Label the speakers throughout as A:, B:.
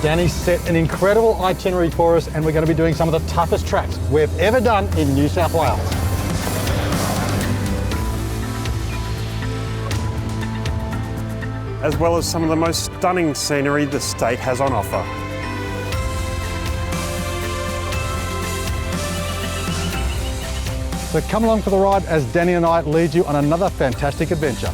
A: Danny's set an incredible itinerary for us, and we're going to be doing some of the toughest tracks we've ever done in New South Wales.
B: As well as some of the most stunning scenery the state has on offer.
A: So come along for the ride as Danny and I lead you on another fantastic adventure.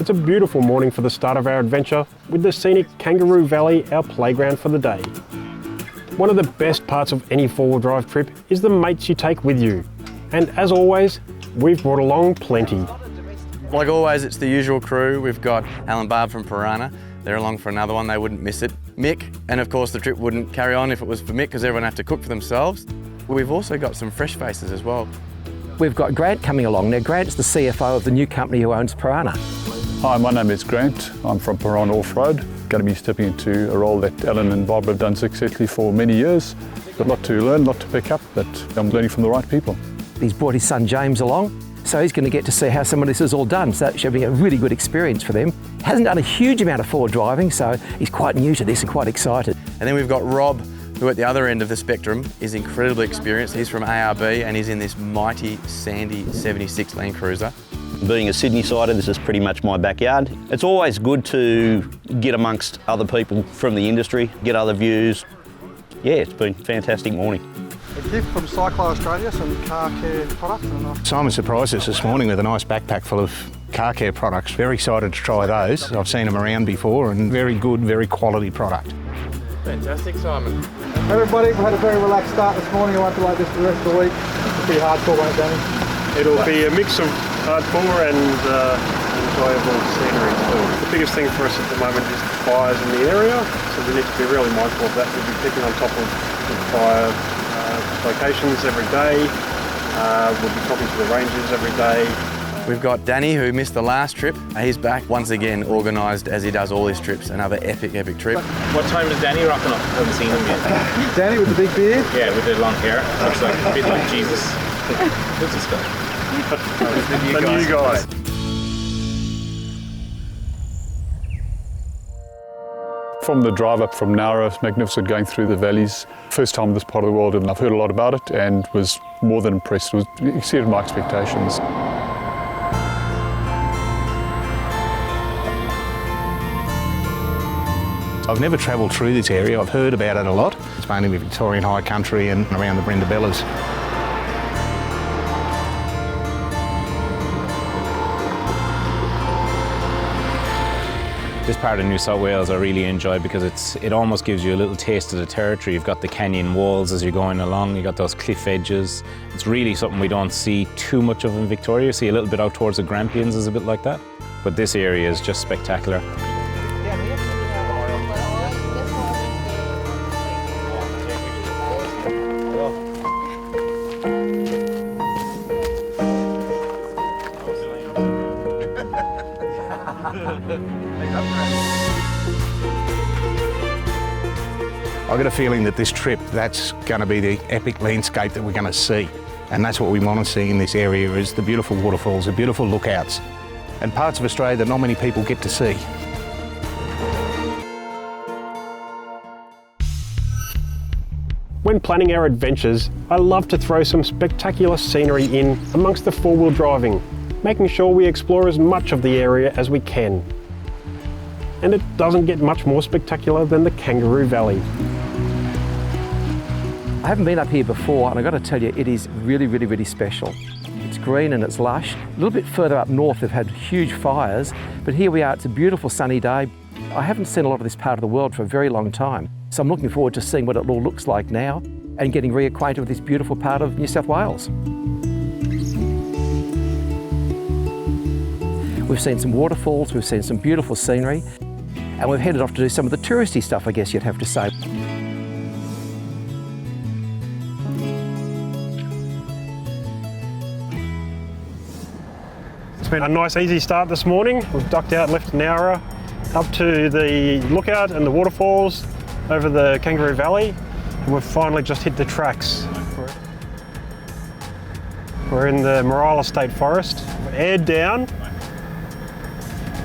B: It's a beautiful morning for the start of our adventure with the scenic Kangaroo Valley, our playground for the day. One of the best parts of any four-wheel drive trip is the mates you take with you. And as always, we've brought along plenty.
C: Like always, it's the usual crew. We've got Al and Barb from Piranha. They're along for another one, they wouldn't miss it. Mick, and of course the trip wouldn't carry on if it was for Mick because everyone have to cook for themselves. We've also got some fresh faces as well.
D: We've got Grant coming along. Now Grant's the CFO of the new company who owns Piranha.
E: Hi, my name is Grant. I'm from Piranha Off-Road. Going to be stepping into a role that Alan and Bob have done successfully for many years. Got a lot to learn, a lot to pick up, but I'm learning from the right people.
D: He's brought his son James along, so he's going to get to see how some of this is all done. So that should be a really good experience for them. Hasn't done a huge amount of forward driving, so he's quite new to this and quite excited.
C: And then we've got Rob, who at the other end of the spectrum is incredibly experienced. He's from ARB and he's in this mighty Sandy 76 Land Cruiser.
F: Being a Sydney-sider, this is pretty much my backyard. It's always good to get amongst other people from the industry, get other views. Yeah, it's been a fantastic morning.
A: A gift from Cyclo Australia, some car care products.
G: Simon surprised us this morning with a nice backpack full of car care products. Very excited to try those. I've seen them around before and very good, very quality product.
C: Fantastic, Simon.
A: Everybody, we've had a very relaxed start this morning. I won't be like this the rest of the week. It's pretty hardcore, won't it, Danny?
B: It'll be a mix of hardcore and enjoyable scenery too. The biggest thing for us at the moment is the fires in the area, so we need to be really mindful of that. We'll be keeping on top of the fire locations every day. We'll be talking to the rangers every day.
C: We've got Danny, who missed the last trip. He's back once again, organised as he does all his trips. Another epic trip.
H: What time is Danny rocking up? I haven't seen him yet.
A: Danny with the big beard?
H: Yeah, with the long hair. Looks like a bit like Jesus. Who's this guy?
B: The new guy.
E: From the drive up from Nowra, it's magnificent going through the valleys. First time in this part of the world, and I've heard a lot about it and was more than impressed. It exceeded my expectations.
G: I've never travelled through this area. I've heard about it a lot. It's mainly the Victorian High Country and around the Brendabellas.
I: This part of New South Wales I really enjoy because it almost gives you a little taste of the territory. You've got the canyon walls as you're going along, you've got those cliff edges. It's really something we don't see too much of in Victoria. You see a little bit out towards the Grampians is a bit like that. But this area is just spectacular.
G: I've got a feeling that this trip, that's going to be the epic landscape that we're going to see. And that's what we want to see in this area, is the beautiful waterfalls, the beautiful lookouts, and parts of Australia that not many people get to see.
B: When planning our adventures, I love to throw some spectacular scenery in amongst the four-wheel driving, making sure we explore as much of the area as we can. And it doesn't get much more spectacular than the Kangaroo Valley.
D: I haven't been up here before, and I've got to tell you, it is really, really, really special. It's green and it's lush. A little bit further up north, they've had huge fires, but here we are, it's a beautiful sunny day. I haven't seen a lot of this part of the world for a very long time, so I'm looking forward to seeing what it all looks like now and getting reacquainted with this beautiful part of New South Wales. We've seen some waterfalls, we've seen some beautiful scenery, and we've headed off to do some of the touristy stuff, I guess you'd have to say.
B: It's been a nice easy start this morning. We've ducked out, left Nowra, up to the lookout and the waterfalls, over the Kangaroo Valley, and we've finally just hit the tracks. We're in the Morala State Forest. We're aired down.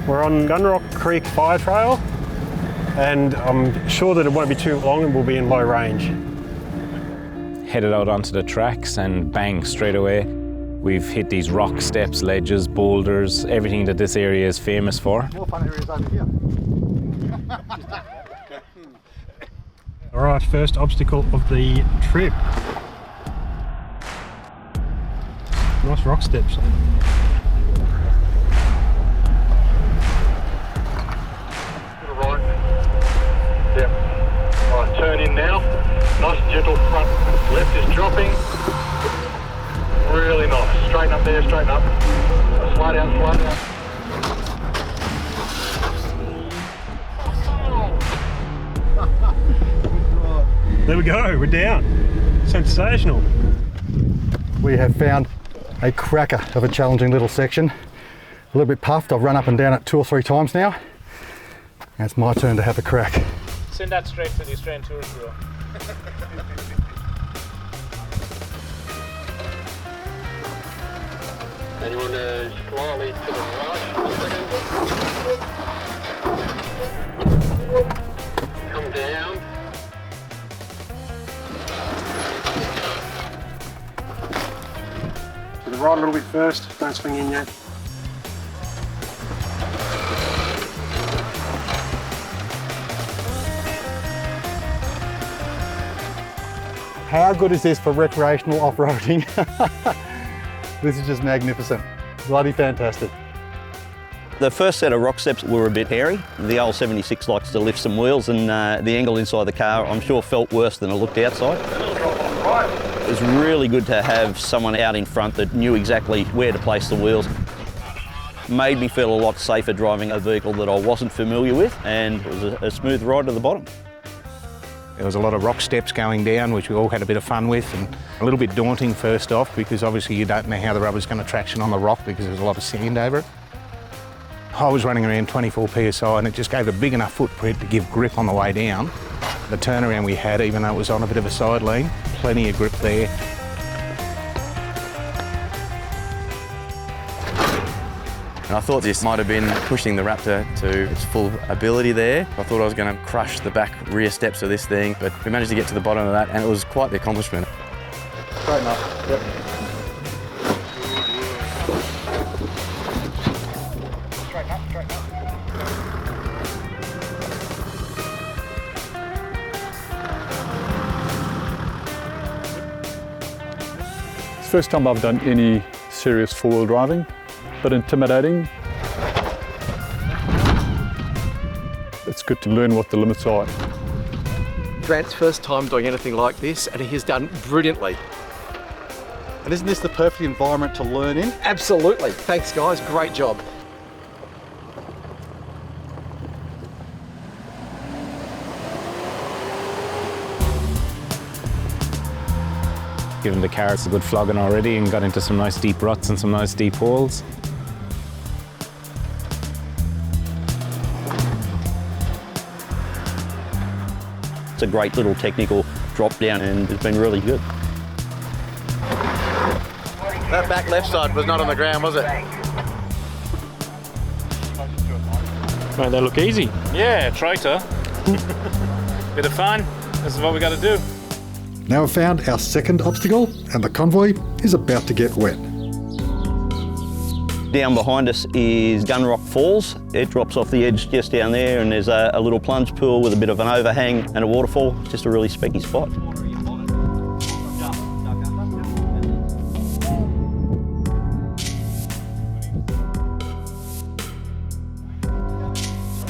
B: We're on Gunrock Creek Fire Trail, and I'm sure that it won't be too long and we'll be in low range.
I: Headed out onto the tracks and bang, straight away. We've hit these rock steps, ledges, boulders, everything that this area is famous for.
A: More fun areas over here.
B: All right, first obstacle of the trip. Nice rock steps.
H: To the right. Yep. All right, turn in now. Nice and gentle front. Left is dropping. Really nice. Straighten up there, straighten up. Slide down, slide down.
B: There we go, we're down. Sensational.
A: We have found a cracker of a challenging little section. A little bit puffed. I've run up and down it 2 or 3 times now. And it's my turn to have a crack.
J: Send that straight to the Australian Tourist Bureau.
H: And you want to slightly to the right. Come down.
B: To the right a little bit first, don't swing in yet.
A: How good is this for recreational off-roading? This is just magnificent. Bloody fantastic.
F: The first set of rock steps were a bit hairy. The old 76 likes to lift some wheels, and the angle inside the car, I'm sure, felt worse than it looked outside. It was really good to have someone out in front that knew exactly where to place the wheels. Made me feel a lot safer driving a vehicle that I wasn't familiar with, and it was a smooth ride to the bottom.
G: There was a lot of rock steps going down, which we all had a bit of fun with, and a little bit daunting first off, because obviously you don't know how the rubber's going to traction on the rock because there's a lot of sand over it. I was running around 24 PSI and it just gave a big enough footprint to give grip on the way down. The turnaround we had, even though it was on a bit of a side lane, plenty of grip there.
C: And I thought this might have been pushing the Raptor to its full ability there. I thought I was going to crush the back rear steps of this thing, but we managed to get to the bottom of that, and it was quite the accomplishment.
A: Straighten up. Yep.
J: Straighten up, straighten up.
E: It's the first time I've done any serious four-wheel driving. Bit intimidating. It's good to learn what the limits are.
D: Grant's first time doing anything like this, and he has done brilliantly.
A: And isn't this the perfect environment to learn in?
D: Absolutely. Thanks, guys. Great job.
I: Given the car a good flogging already and got into some nice deep ruts and some nice deep holes.
F: It's a great little technical drop down and it's been really good.
C: That back left side was not on the ground, was it?
B: Mate, they look easy.
J: Yeah, try to. Bit of fun. This is what we got to do.
A: Now we've found our second obstacle and the convoy is about to get wet.
F: Down behind us is Gunrock Falls. It drops off the edge just down there and there's a little plunge pool with a bit of an overhang and a waterfall. It's just a really specky spot.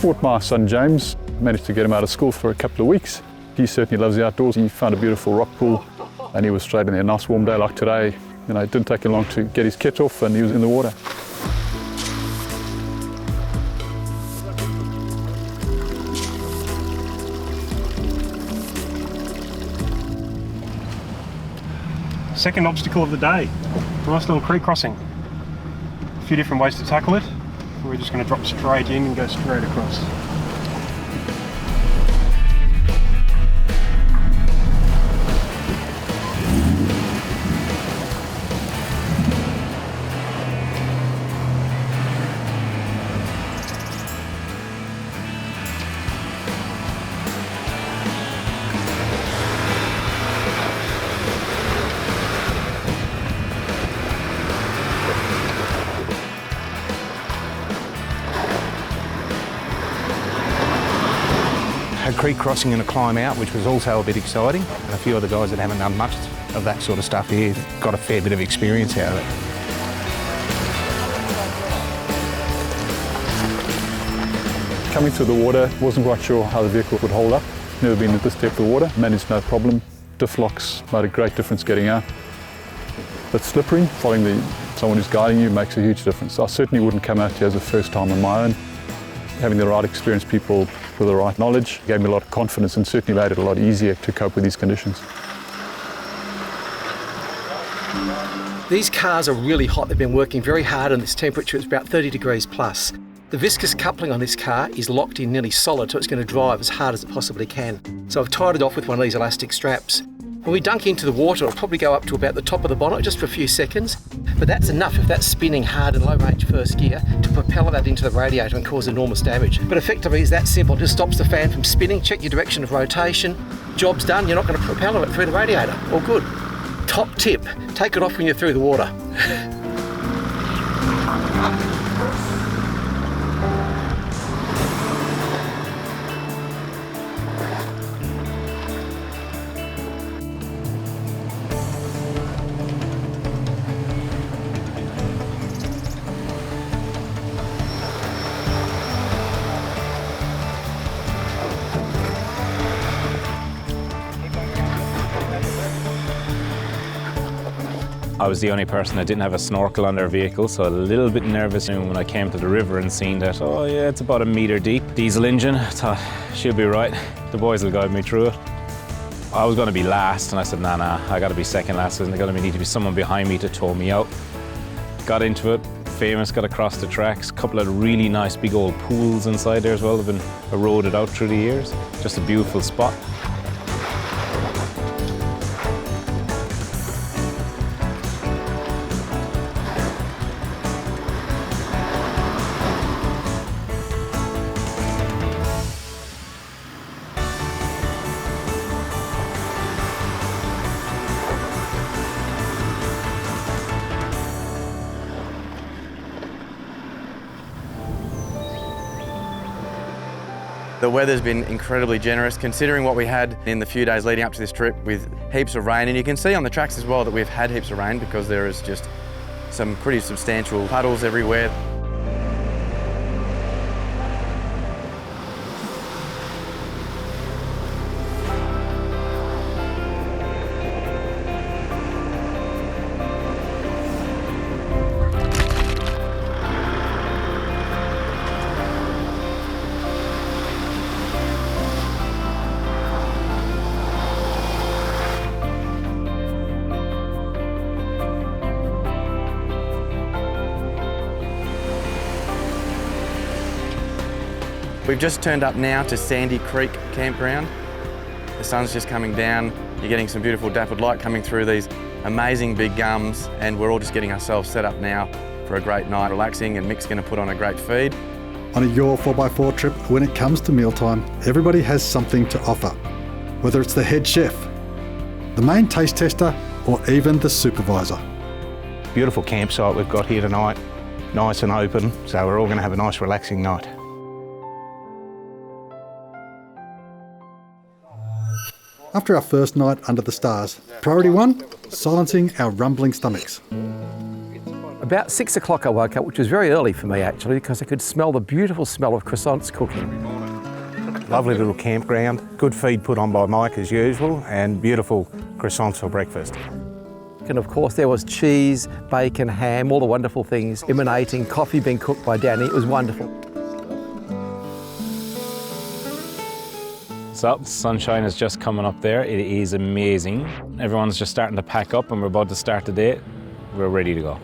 E: Brought my son James, managed to get him out of school for a couple of weeks. He certainly loves the outdoors. He found a beautiful rock pool and he was straight in there. Nice warm day like today. You know, it didn't take him long to get his kit off and he was in the water.
B: Second obstacle of the day. Nice little creek crossing. A few different ways to tackle it. We're just going to drop straight in and go straight across.
G: creek crossing and a climb out, which was also a bit exciting. And a few other guys that haven't done much of that sort of stuff here got a fair bit of experience out of it.
E: Coming through the water, wasn't quite sure how the vehicle would hold up. Never been at this depth of water, managed no problem. Diff locks made a great difference getting out. But slippery, following someone who's guiding you makes a huge difference. I certainly wouldn't come out here as a first time on my own. Having the right experienced people with the right knowledge gave me a lot of confidence and certainly made it a lot easier to cope with these conditions.
D: These cars are really hot. They've been working very hard in this temperature. It's about 30 degrees plus. The viscous coupling on this car is locked in nearly solid, so it's going to drive as hard as it possibly can. So I've tied it off with one of these elastic straps. When we dunk into the water, it'll probably go up to about the top of the bonnet just for a few seconds, but that's enough if that's spinning hard in low range first gear to propel that into the radiator and cause enormous damage. But effectively it's that simple. It just stops the fan from spinning, check your direction of rotation, job's done, you're not going to propel it through the radiator. All good. Top tip, take it off when you're through the water.
I: I was the only person that didn't have a snorkel on their vehicle, so a little bit nervous when I came to the river and seen that, oh yeah, it's about a metre deep. Diesel engine, I thought, she'll be right. The boys will guide me through it. I was going to be last, and I said, nah, I got to be second last, and there's going to need to be someone behind me to tow me out. Got into it, famous, got across the tracks, a couple of really nice big old pools inside there as well, have been eroded out through the years. Just a beautiful spot.
C: The weather's been incredibly generous considering what we had in the few days leading up to this trip with heaps of rain, and you can see on the tracks as well that we've had heaps of rain because there is just some pretty substantial puddles everywhere. We've just turned up now to Sandy Creek Campground. The sun's just coming down. You're getting some beautiful dappled light coming through these amazing big gums, and we're all just getting ourselves set up now for a great night relaxing, and Mick's going to put on a great feed.
A: On a Your 4x4 trip, when it comes to mealtime, everybody has something to offer. Whether it's the head chef, the main taste tester, or even the supervisor.
G: Beautiful campsite we've got here tonight, nice and open, so we're all going to have a nice relaxing night.
A: After our first night under the stars, priority one, silencing our rumbling stomachs.
D: About 6 o'clock I woke up, which was very early for me actually, because I could smell the beautiful smell of croissants cooking.
G: Lovely little campground, good feed put on by Mike as usual, and beautiful croissants for breakfast.
D: And of course there was cheese, bacon, ham, all the wonderful things emanating, coffee being cooked by Danny. It was wonderful.
I: So, sunshine is just coming up there. It is amazing. Everyone's just starting to pack up and we're about to start the day. We're ready to go.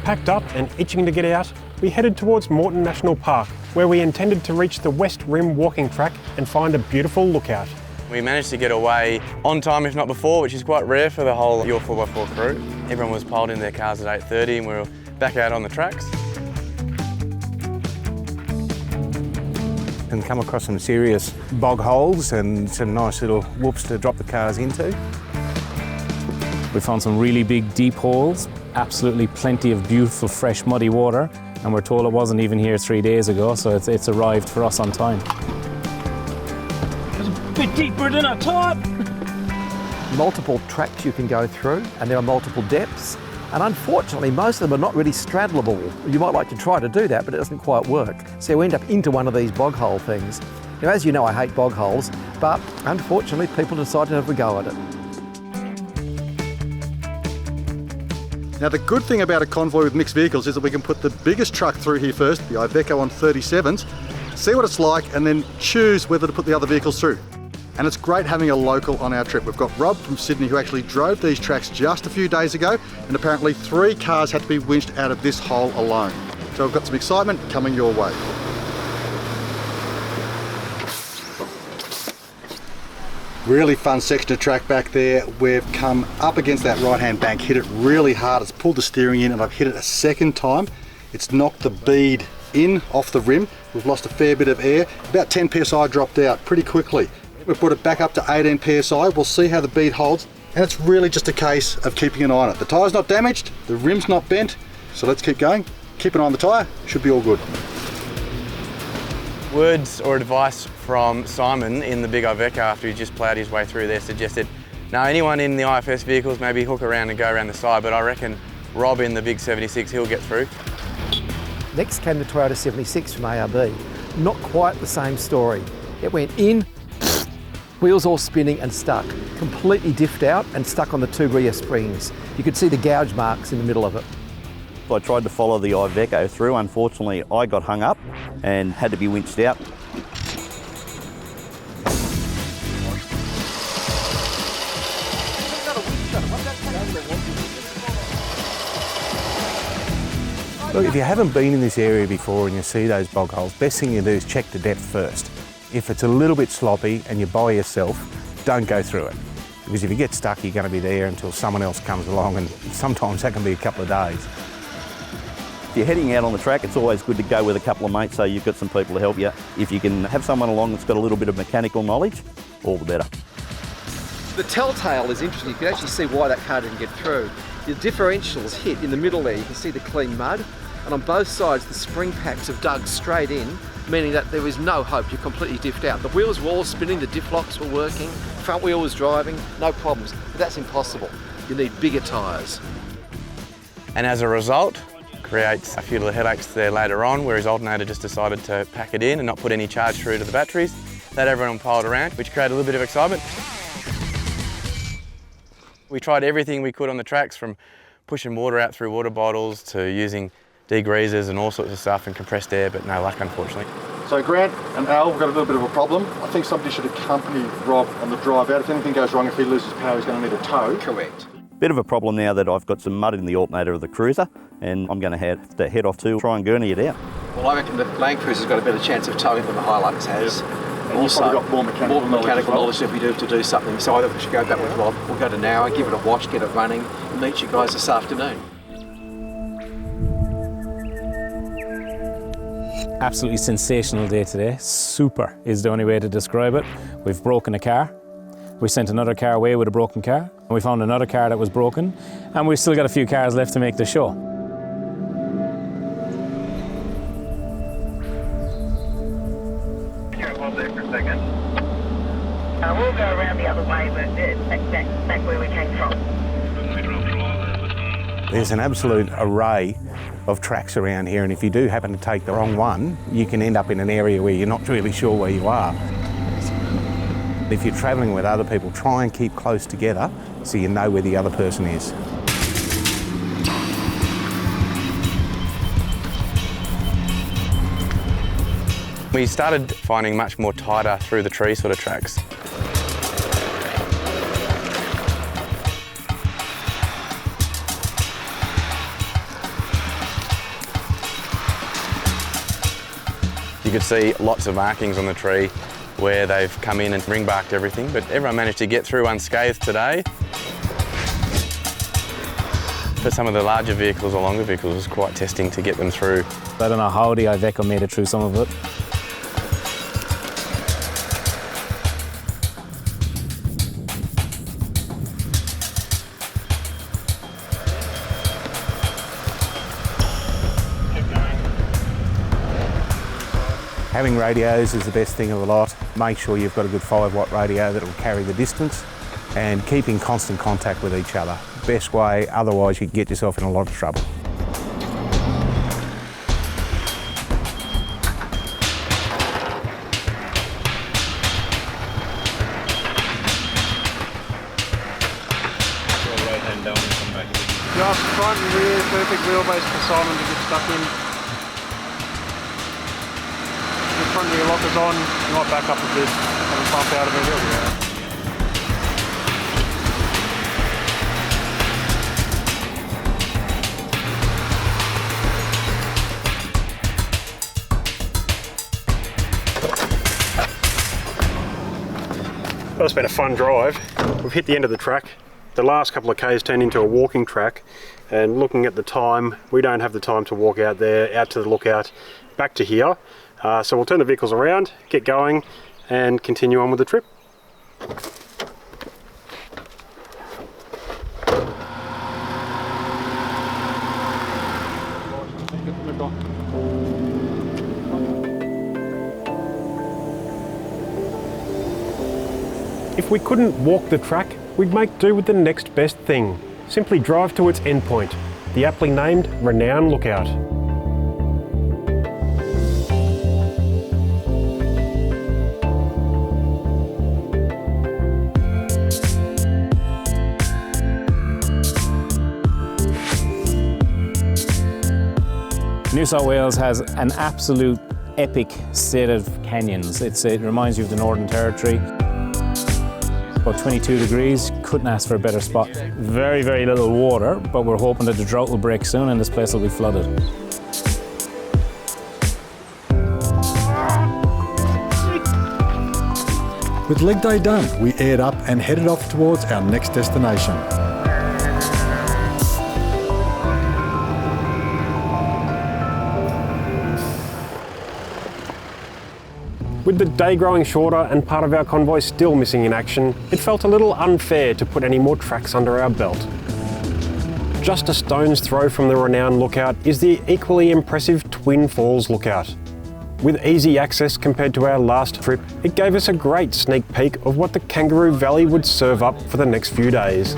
B: Packed up and itching to get out, we headed towards Moreton National Park, where we intended to reach the West Rim walking track and find a beautiful lookout.
C: We managed to get away on time, if not before, which is quite rare for the whole Your 4x4 crew. Everyone was piled in their cars at 8:30 and we were back out on the tracks.
G: And come across some serious bog holes and some nice little whoops to drop the cars into.
I: We found some really big deep holes, absolutely plenty of beautiful, fresh, muddy water, and we're told it wasn't even here 3 days ago, so it's arrived for us on time.
J: It's a bit deeper than I thought.
D: Multiple tracks you can go through, and there are multiple depths. And unfortunately, most of them are not really straddleable. You might like to try to do that, but it doesn't quite work. So you end up into one of these bog hole things. Now, as you know, I hate bog holes, but unfortunately, people decide to have a go at it.
A: Now the good thing about a convoy with mixed vehicles is that we can put the biggest truck through here first, the Iveco on 37s, see what it's like, and then choose whether to put the other vehicles through. And it's great having a local on our trip. We've got Rob from Sydney who actually drove these tracks just a few days ago, and apparently 3 cars had to be winched out of this hole alone. So we've got some excitement coming your way. Really fun section of track back there. We've come up against that right-hand bank, hit it really hard. It's pulled the steering in, and I've hit it a second time. It's knocked the bead in off the rim. We've lost a fair bit of air. About 10 psi dropped out pretty quickly. We've brought it back up to 18 psi. We'll see how the bead holds, and it's really just a case of keeping an eye on it. The tyre's not damaged, the rim's not bent, so let's keep going. Keep an eye on the tyre, should be all good.
C: Words or advice from Simon in the big Iveco after he just ploughed his way through there suggested, now anyone in the IFS vehicles maybe hook around and go around the side, but I reckon Rob in the big 76, he'll get through.
D: Next came the Toyota 76 from ARB. Not quite the same story. It went in, wheels all spinning and stuck. Completely diffed out and stuck on the 2 rear springs. You could see the gouge marks in the middle of it.
F: I tried to follow the Iveco through. Unfortunately, I got hung up and had to be winched out.
G: Look, if you haven't been in this area before and you see those bog holes, best thing you do is check the depth first. If it's a little bit sloppy and you're by yourself, don't go through it. Because if you get stuck, you're going to be there until someone else comes along, and sometimes that can be a couple of days.
F: If you're heading out on the track, it's always good to go with a couple of mates so you've got some people to help you. If you can have someone along that's got a little bit of mechanical knowledge, all the better.
D: The telltale is interesting. You can actually see why that car didn't get through. The differentials hit in the middle there. You can see the clean mud, and on both sides the spring packs have dug straight in, meaning that there was no hope. You're completely diffed out. The wheels were all spinning, the diff locks were working, front wheel was driving, no problems. But that's impossible. You need bigger tyres.
C: And as a result, creates a few little headaches there later on, where his alternator just decided to pack it in and not put any charge through to the batteries. That everyone piled around, which created a little bit of excitement. We tried everything we could on the tracks, from pushing water out through water bottles to using degreasers and all sorts of stuff and compressed air, but no luck, unfortunately.
A: So Grant and Al, we've got a little bit of a problem. I think somebody should accompany Rob on the drive out. If anything goes wrong, if he loses power, he's going to need a tow.
D: Correct.
F: Bit of a problem now that I've got some mud in the alternator of the Cruiser, and I'm going to have to head off to try and gurney it out.
D: Well, I reckon the Land Cruiser's got a better chance of towing than the Hilux has.
A: And also, you've probably got more mechanical
D: knowledge if we do have to do something. So I think we should go back with Rob. We'll go to Nowra, give it a wash, get it running, and meet you guys this afternoon.
I: Absolutely sensational day today. Super is the only way to describe it. We've broken a car. We sent another car away with a broken car. And we found another car that was broken. And we've still got a few cars left to make the show.
K: We'll go around the other way, but back where we came from.
G: There's an absolute array of tracks around here, and if you do happen to take the wrong one, you can end up in an area where you're not really sure where you are. If you're travelling with other people, try and keep close together so you know where the other person is.
C: We started finding much more tighter through the tree sort of tracks. You could see lots of markings on the tree where they've come in and ring barked everything, but everyone managed to get through unscathed today. For some of the larger vehicles or longer vehicles, it was quite testing to get them through.
I: I don't know how the Iveco made it through some of it.
G: Having radios is the best thing of the lot. Make sure you've got a good 5-watt radio that will carry the distance, and keep in constant contact with each other. Best way, otherwise you can get yourself in a lot of trouble.
B: Just front and rear, perfect wheelbase for Simon to get stuck in. The front rear locker's on, you might back up a bit, have a bump out of it, here we go. Well, it's been a fun drive. We've hit the end of the track. The last couple of Ks turned into a walking track, and looking at the time, we don't have the time to walk out there, out to the lookout, back to here. So we'll turn the vehicles around, get going, and continue on with the trip. If we couldn't walk the track, we'd make do with the next best thing. Simply drive to its endpoint, the aptly named Renown Lookout.
I: New South Wales has an absolute epic set of canyons. It reminds you of the Northern Territory. About 22 degrees, couldn't ask for a better spot. Very, very little water, but we're hoping that the drought will break soon and this place will be flooded.
A: With leg day done, we aired up and headed off towards our next destination.
B: With the day growing shorter and part of our convoy still missing in action, it felt a little unfair to put any more tracks under our belt. Just a stone's throw from the Renown Lookout is the equally impressive Twin Falls Lookout. With easy access compared to our last trip, it gave us a great sneak peek of what the Kangaroo Valley would serve up for the next few days.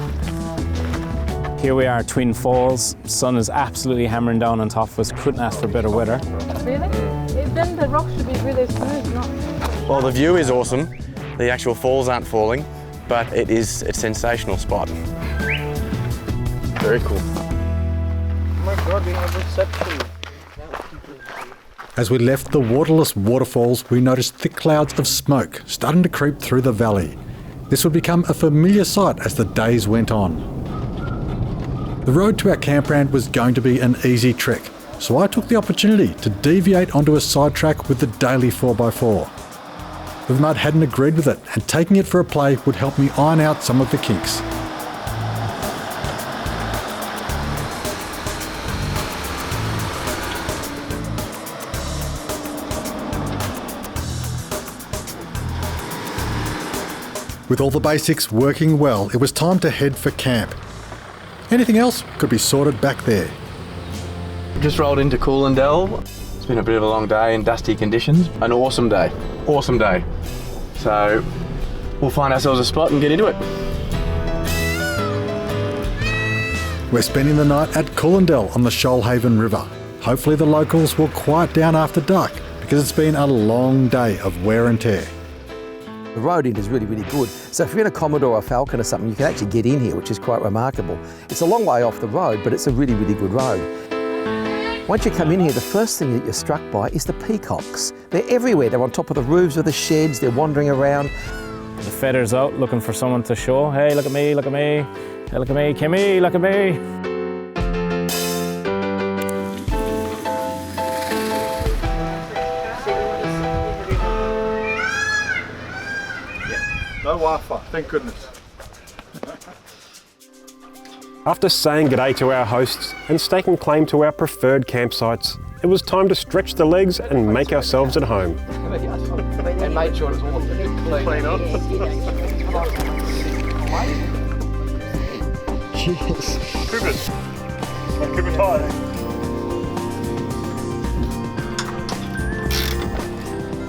I: Here we are, Twin Falls. Sun is absolutely hammering down on top of us. Couldn't ask for better weather.
L: Really? Then the rocks should be really smooth, not?
C: Well, the view is awesome. The actual falls aren't falling, but it is a sensational spot. Very cool.
L: Oh my God, we have reception.
A: As we left the waterless waterfalls, we noticed thick clouds of smoke starting to creep through the valley. This would become a familiar sight as the days went on. The road to our campground was going to be an easy trek, so I took the opportunity to deviate onto a sidetrack with the daily 4x4. The mud hadn't agreed with it, and taking it for a play would help me iron out some of the kinks. With all the basics working well, it was time to head for camp. Anything else could be sorted back there.
C: Just rolled into Coolindale. It's been a bit of a long day in dusty conditions. An awesome day. Awesome day. So we'll find ourselves a spot and get into it.
A: We're spending the night at Coolindale on the Shoalhaven River. Hopefully the locals will quiet down after dark because it's been a long day of wear and tear.
D: The road in is really, really good. So if you're in a Commodore or a Falcon or something, you can actually get in here, which is quite remarkable. It's a long way off the road, but it's a really, really good road. Once you come in here, the first thing that you're struck by is the peacocks. They're everywhere. They're on top of the roofs of the sheds. They're wandering around.
I: The feathers out, looking for someone to show. Hey, look at me, look at me. Hey, look at me, Kimmy, look at me.
E: No Wi-Fi, thank goodness.
B: After saying g'day to our hosts and staking claim to our preferred campsites, it was time to stretch the legs and make ourselves at home.
D: And make sure it's all clean up.
B: Yes. Keep it tight.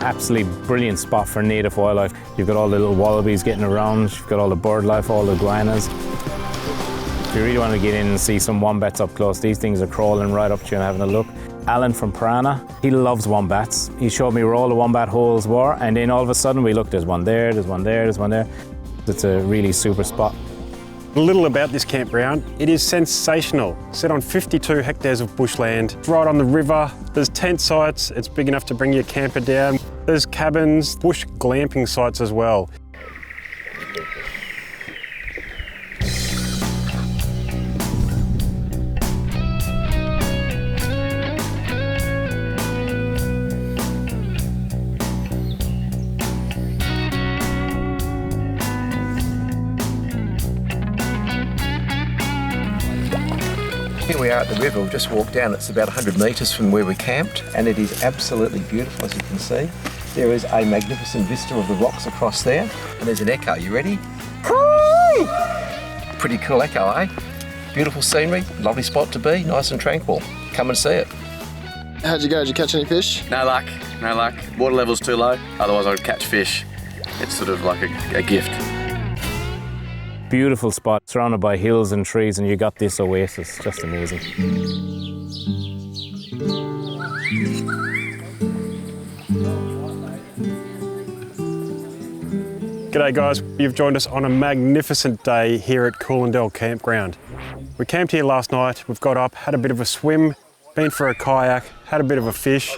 I: absolutely brilliant spot for native wildlife. You've got all the little wallabies getting around, you've got all the bird life, all the iguanas. If you really want to get in and see some wombats up close, these things are crawling right up to you and having a look. Alan from Piranha, he loves wombats. He showed me where all the wombat holes were, and then all of a sudden we looked, there's one there, there's one there, there's one there. It's a really super spot.
B: A little about this campground. It is sensational. Set on 52 hectares of bushland. It's right on the river. There's tent sites. It's big enough to bring your camper down. There's cabins, bush glamping sites as well.
D: Here we are at the river. We've just walked down. It's about 100 metres from where we camped, and it is absolutely beautiful, as you can see. There is a magnificent vista of the rocks across there, and there's an echo. You ready? Pretty cool echo, eh? Beautiful scenery, lovely spot to be, nice and tranquil. Come and see it.
M: How'd you go? Did you catch any fish?
C: No luck, no luck. Water level's too low, otherwise I'd catch fish. It's sort of like a gift.
I: Beautiful spot, surrounded by hills and trees, and you got this oasis, just amazing.
B: G'day guys, you've joined us on a magnificent day here at Coolandell Campground. We camped here last night, we've got up, had a bit of a swim, been for a kayak, had a bit of a fish.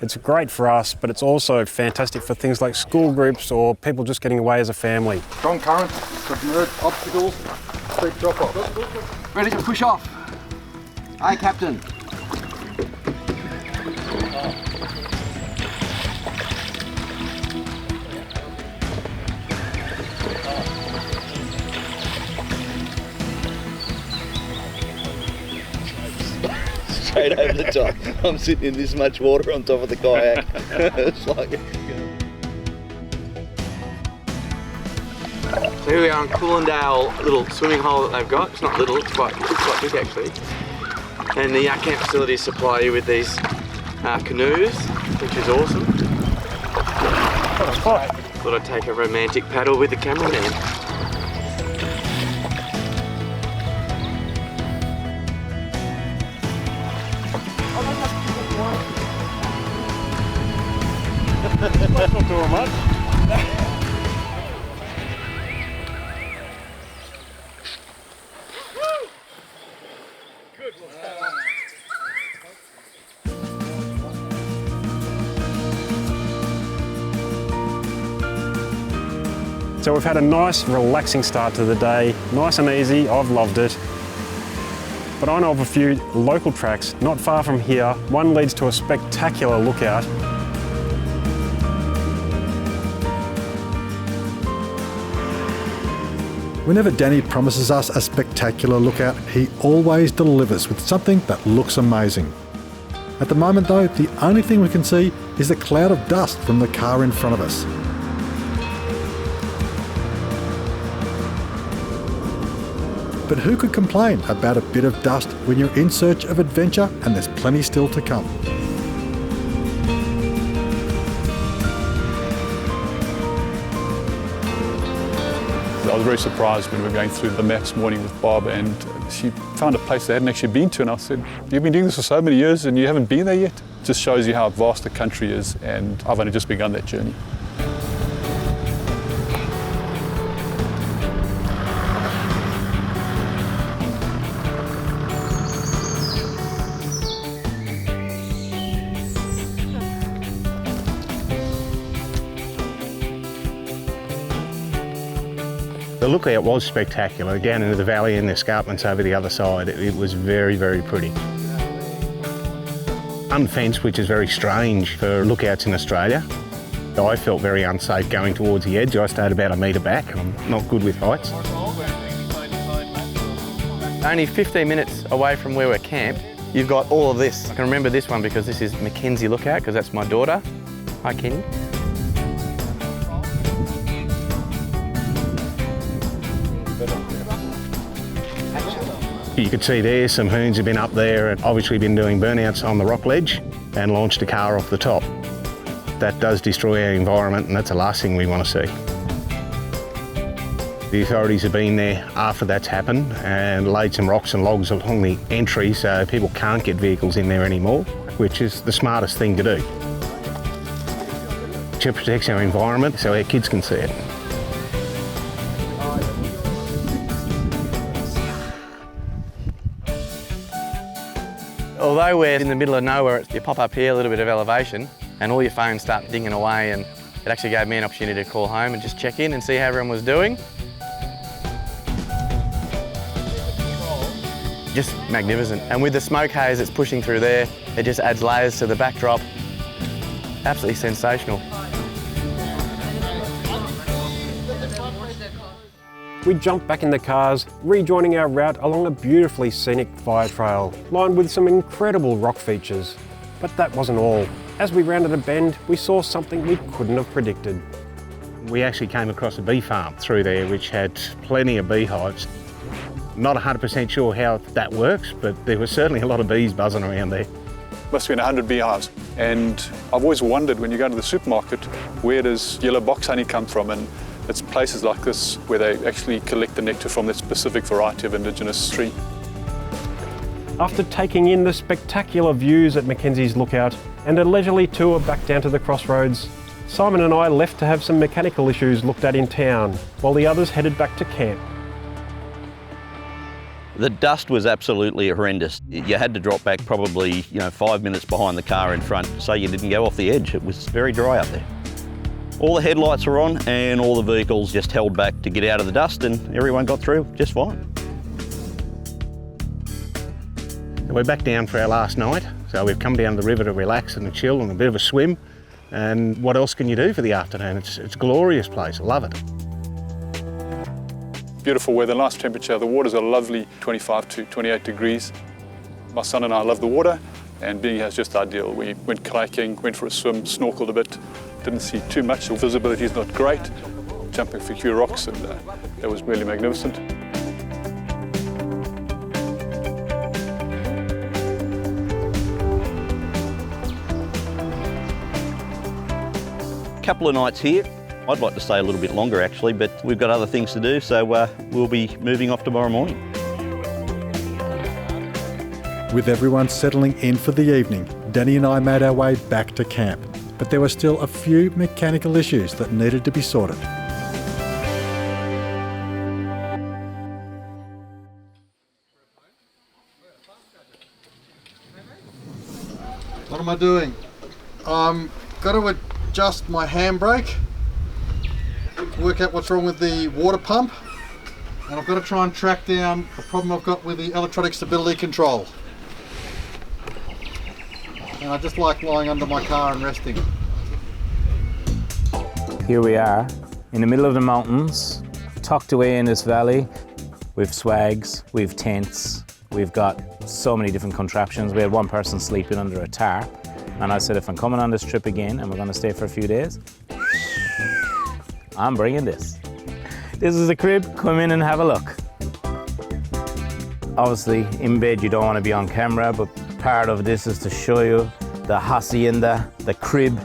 B: It's great for us, but it's also fantastic for things like school groups or people just getting away as a family.
A: Strong current, submerged obstacles, steep drop off.
D: Ready to push off? Aye, Captain.
F: Straight over the top. I'm sitting in this much water on top of the kayak. It's like...
C: So here we are on Coolandell, little swimming hole that they've got. It's not little, it's quite big actually. And the camp facilities supply you with these canoes, which is awesome. Thought I'd take a romantic paddle with the cameraman.
B: That's not doing much. So we've had a nice, relaxing start to the day, nice and easy, I've loved it. But I know of a few local tracks not far from here. One leads to a spectacular lookout.
A: Whenever Danny promises us a spectacular lookout, he always delivers with something that looks amazing. At the moment though, the only thing we can see is a cloud of dust from the car in front of us. But who could complain about a bit of dust when you're in search of adventure and there's plenty still to come?
E: I was very surprised when we were going through the map this morning with Bob, and she found a place they hadn't actually been to, and I said, you've been doing this for so many years and you haven't been there yet? It just shows you how vast the country is, and I've only just begun that journey.
G: The lookout was spectacular. Down into the valley and the escarpments over the other side, it was very, very pretty. Unfenced, which is very strange for lookouts in Australia. I felt very unsafe going towards the edge. I stayed about a metre back, and I'm not good with heights.
C: Only 15 minutes away from where we're camped, you've got all of this. I can remember this one because this is McKenzies Lookout, because that's my daughter. Hi, Kenny.
G: You could see there some hoons have been up there and obviously been doing burnouts on the rock ledge and launched a car off the top. That does destroy our environment, and that's the last thing we want to see. The authorities have been there after that's happened and laid some rocks and logs along the entry so people can't get vehicles in there anymore, which is the smartest thing to do. It protects our environment so our kids can see it.
C: Although we're in the middle of nowhere, you pop up here, a little bit of elevation, and all your phones start dinging away, and it actually gave me an opportunity to call home and just check in and see how everyone was doing. Just magnificent. And with the smoke haze that's pushing through there, it just adds layers to the backdrop. Absolutely sensational.
B: We jumped back in the cars, rejoining our route along a beautifully scenic fire trail, lined with some incredible rock features. But that wasn't all. As we rounded a bend, we saw something we couldn't have predicted.
G: We actually came across a bee farm through there which had plenty of beehives. Not 100% sure how that works, but there was certainly a lot of bees buzzing around there.
E: Must have been 100 beehives. And I've always wondered, when you go to the supermarket, where does yellow box honey come from? And it's places like this where they actually collect the nectar from that specific variety of indigenous tree.
B: After taking in the spectacular views at McKenzies Lookout and a leisurely tour back down to the crossroads, Simon and I left to have some mechanical issues looked at in town, while the others headed back to camp.
F: The dust was absolutely horrendous. You had to drop back probably 5 minutes behind the car in front so you didn't go off the edge. It was very dry up there. All the headlights were on and all the vehicles just held back to get out of the dust, and everyone got through just fine.
G: We're back down for our last night, so we've come down to the river to relax and chill and a bit of a swim. And what else can you do for the afternoon? It's a glorious place, I love it.
E: Beautiful weather, nice temperature. The water's a lovely 25 to 28 degrees. My son and I love the water, and being here is just ideal. We went kayaking, went for a swim, snorkeled a bit, didn't see too much. The visibility is not great. Jumping for a few rocks, and that was really magnificent.
F: Couple of nights here. I'd like to stay a little bit longer actually, but we've got other things to do, so we'll be moving off tomorrow morning.
A: With everyone settling in for the evening, Danny and I made our way back to camp, but there were still a few mechanical issues that needed to be sorted. What am I doing? Got to adjust my handbrake, work out what's wrong with the water pump, and I've got to try and track down the problem I've got with the electronic stability control. And I just like lying under my car and resting.
I: Here we are in the middle of the mountains, tucked away in this valley. We've swags, we've tents, we've got so many different contraptions. We had one person sleeping under a tarp, and I said, if I'm coming on this trip again and we're going to stay for a few days, I'm bringing this. This is the crib, come in and have a look. Obviously, in bed you don't want to be on camera, but part of this is to show you the hacienda, the crib.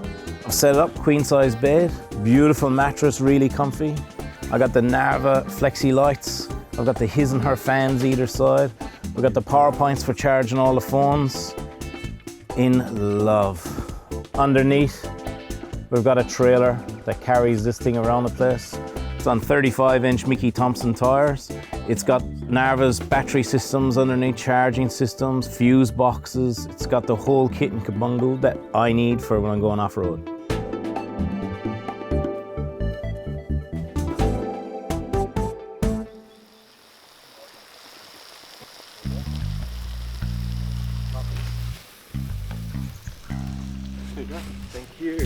I: I've set it up, queen size bed, beautiful mattress, really comfy. I got the Narva flexi lights. I've got the his and her fans either side. We've got the power points for charging all the phones. In love. Underneath, we've got a trailer that carries this thing around the place. It's on 35-inch Mickey Thompson tires. It's got Narva's battery systems underneath, charging systems, fuse boxes. It's got the whole kit and caboodle that I need for when I'm going off-road.
B: Thank you.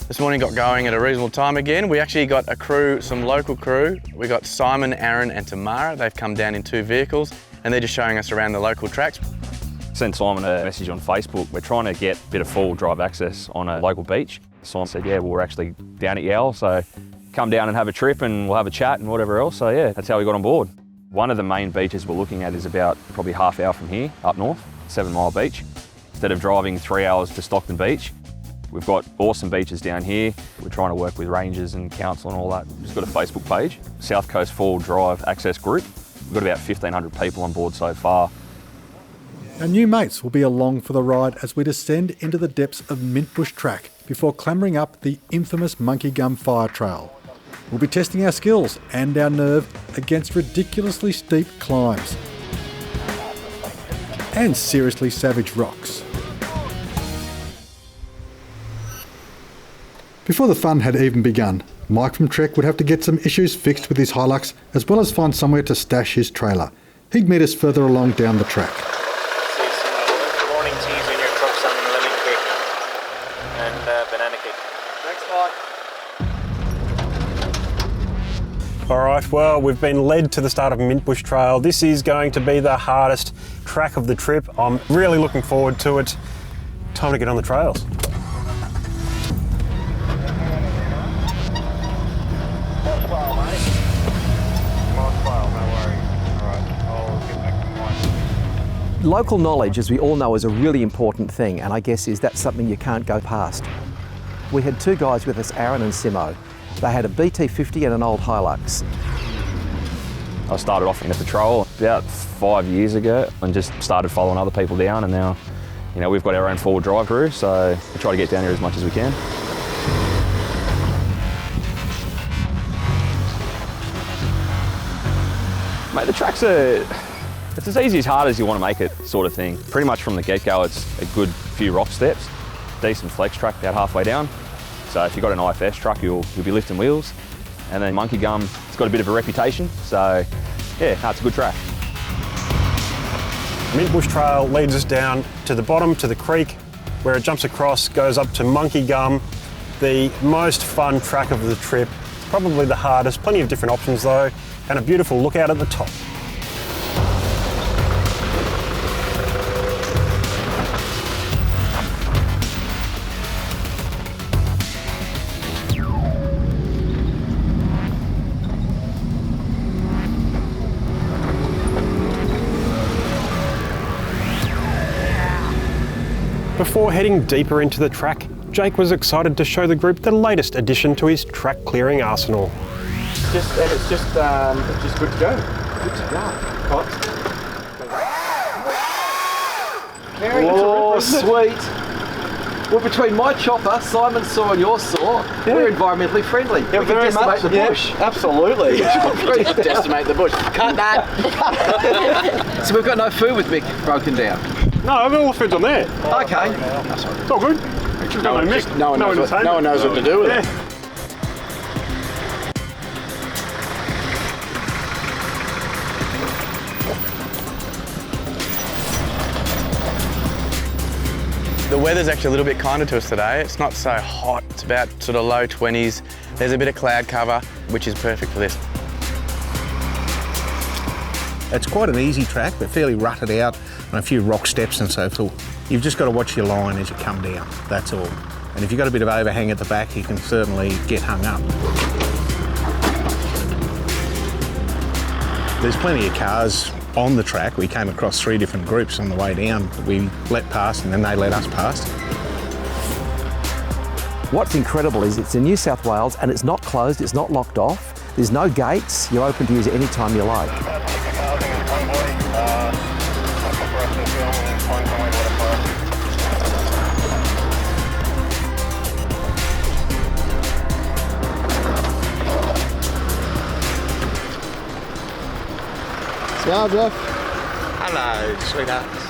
C: This morning got going at a reasonable time again. We actually got a crew, some local crew. We got Simon, Aaron and Tamara. They've come down in 2 vehicles and they're just showing us around the local tracks.
N: Sent Simon a message on Facebook. We're trying to get a bit of full drive access on a local beach. Simon said, yeah, well, we're actually down at Yell, so come down and have a trip and we'll have a chat and whatever else. So yeah, that's how we got on board. One of the main beaches we're looking at is about probably half hour from here, up north, 7 Mile Beach. Instead of driving 3 hours to Stockton Beach, we've got awesome beaches down here. We're trying to work with rangers and council and all that. We've just got a Facebook page, South Coast Fall Drive Access Group. We've got about 1,500 people on board so far.
A: Our new mates will be along for the ride as we descend into the depths of Mintbush Track before clambering up the infamous Monkey Gum Fire Trail. We'll be testing our skills and our nerve against ridiculously steep climbs and seriously savage rocks. Before the fun had even begun, Mike from Trek would have to get some issues fixed with his Hilux as well as find somewhere to stash his trailer. He'd meet us further along down the track.
J: Morning teas in your trucks and lemon cake and banana cake. Thanks, Mike.
B: All right, well, we've been led to the start of Mintbush Trail. This is going to be the hardest track of the trip. I'm really looking forward to it. Time to get on the trails.
D: Local knowledge, as we all know, is a really important thing, and I guess that's something you can't go past. We had 2 guys with us, Aaron and Simo. They had a BT50 and an old Hilux.
N: I started off in a patrol about 5 years ago and just started following other people down, and now, we've got our own 4-wheel drive crew, so we try to get down here as much as we can. Mate, the tracks it's as easy as hard as you want to make it, sort of thing. Pretty much from the get-go, it's a good few rock steps, decent flex track about halfway down. So if you've got an IFS truck, you'll be lifting wheels. And then Monkey Gum, it's got a bit of a reputation, so yeah, no, it's a good track.
B: Mintbush Trail leads us down to the bottom, to the creek, where it jumps across, goes up to Monkey Gum, the most fun track of the trip. It's probably the hardest, plenty of different options though, and a beautiful lookout at the top. Before heading deeper into the track, Jake was excited to show the group the latest addition to his track clearing arsenal.
O: It's just good to go. Good to go.
D: Oh, sweet. Well, between my chopper, Simon's saw and your saw, we're environmentally friendly.
O: Yeah,
D: we can decimate the bush.
O: Yeah, absolutely. Decimate the bush. Cut that.
D: So we've got no food with Mick broken down.
B: No, I've got all the food's on there.
D: Okay.
B: It's all good.
O: No one knows what to do with it.
C: The weather's actually a little bit kinder to us today. It's not so hot. It's about sort of low 20s. There's a bit of cloud cover, which is perfect for this.
G: It's quite an easy track, but fairly rutted out and a few rock steps and so forth. You've just got to watch your line as you come down, that's all. And if you've got a bit of overhang at the back, you can certainly get hung up. There's plenty of cars on the track. We came across 3 different groups on the way down. We let past and then they let us past.
D: What's incredible is it's in New South Wales and it's not closed, it's not locked off. There's no gates, you're open to use it any time you like.
M: Ciao, Jeff.
O: Hello, sweethearts.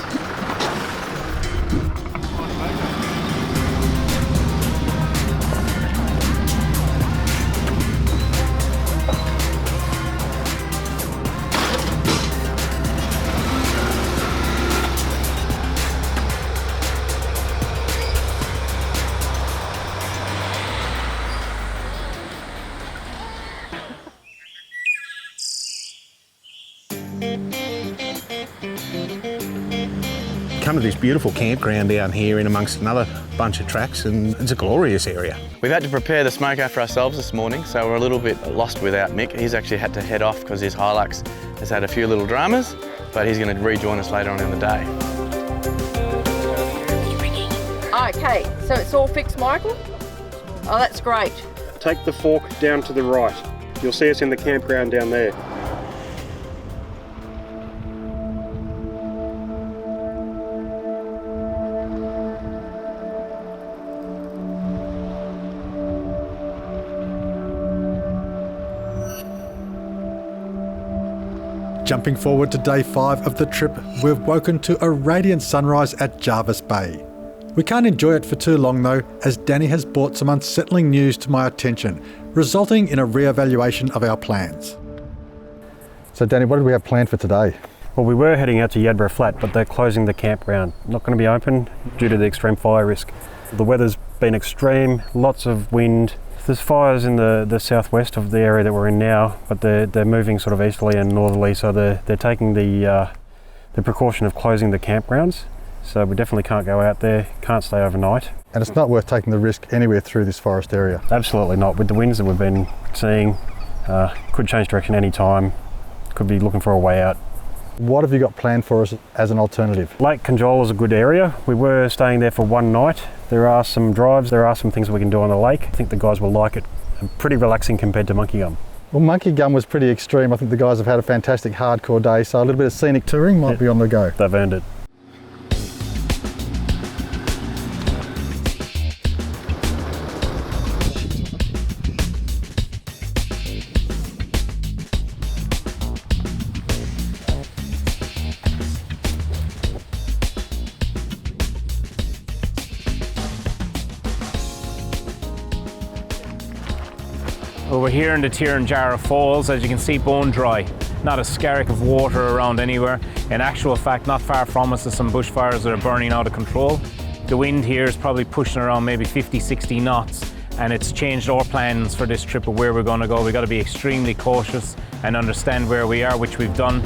G: Come to this beautiful campground down here in amongst another bunch of tracks, and it's a glorious area.
C: We've had to prepare the smoker for ourselves this morning, so we're a little bit lost without Mick. He's actually had to head off because his Hilux has had a few little dramas, but he's going to rejoin us later on in the day.
P: Okay, so it's all fixed, Michael? Oh, that's great.
B: Take the fork down to the right. You'll see us in the campground down there.
A: Jumping forward to day 5 of the trip, we've woken to a radiant sunrise at Jervis Bay. We can't enjoy it for too long though, as Danny has brought some unsettling news to my attention, resulting in a re-evaluation of our plans. So Danny, what did we have planned for today?
B: Well, we were heading out to Yadborough Flat, but they're closing the campground. Not going to be open due to the extreme fire risk. The weather's been extreme, lots of wind. There's fires in the southwest of the area that we're in now, but they're moving sort of easterly and northerly, so they're taking the precaution of closing the campgrounds. So we definitely can't go out there, can't stay overnight.
A: And it's not worth taking the risk anywhere through this forest area?
B: Absolutely not. With the winds that we've been seeing, could change direction any time, could be looking for a way out.
A: What have you got planned for us as an alternative?
B: Lake Conjola is a good area. We were staying there for one night. There are some drives, there are some things we can do on the lake. I think the guys will like it. Pretty relaxing compared to Monkey Gum.
A: Well, Monkey Gum was pretty extreme. I think the guys have had a fantastic hardcore day, so a little bit of scenic touring might be on the go.
B: They've earned it.
I: Well, we're here in the Tiranjara Falls. As you can see, bone dry. Not a scarrick of water around anywhere. In actual fact, not far from us, there's some bushfires that are burning out of control. The wind here is probably pushing around maybe 50, 60 knots, and it's changed our plans for this trip of where we're going to go. We've got to be extremely cautious and understand where we are, which we've done.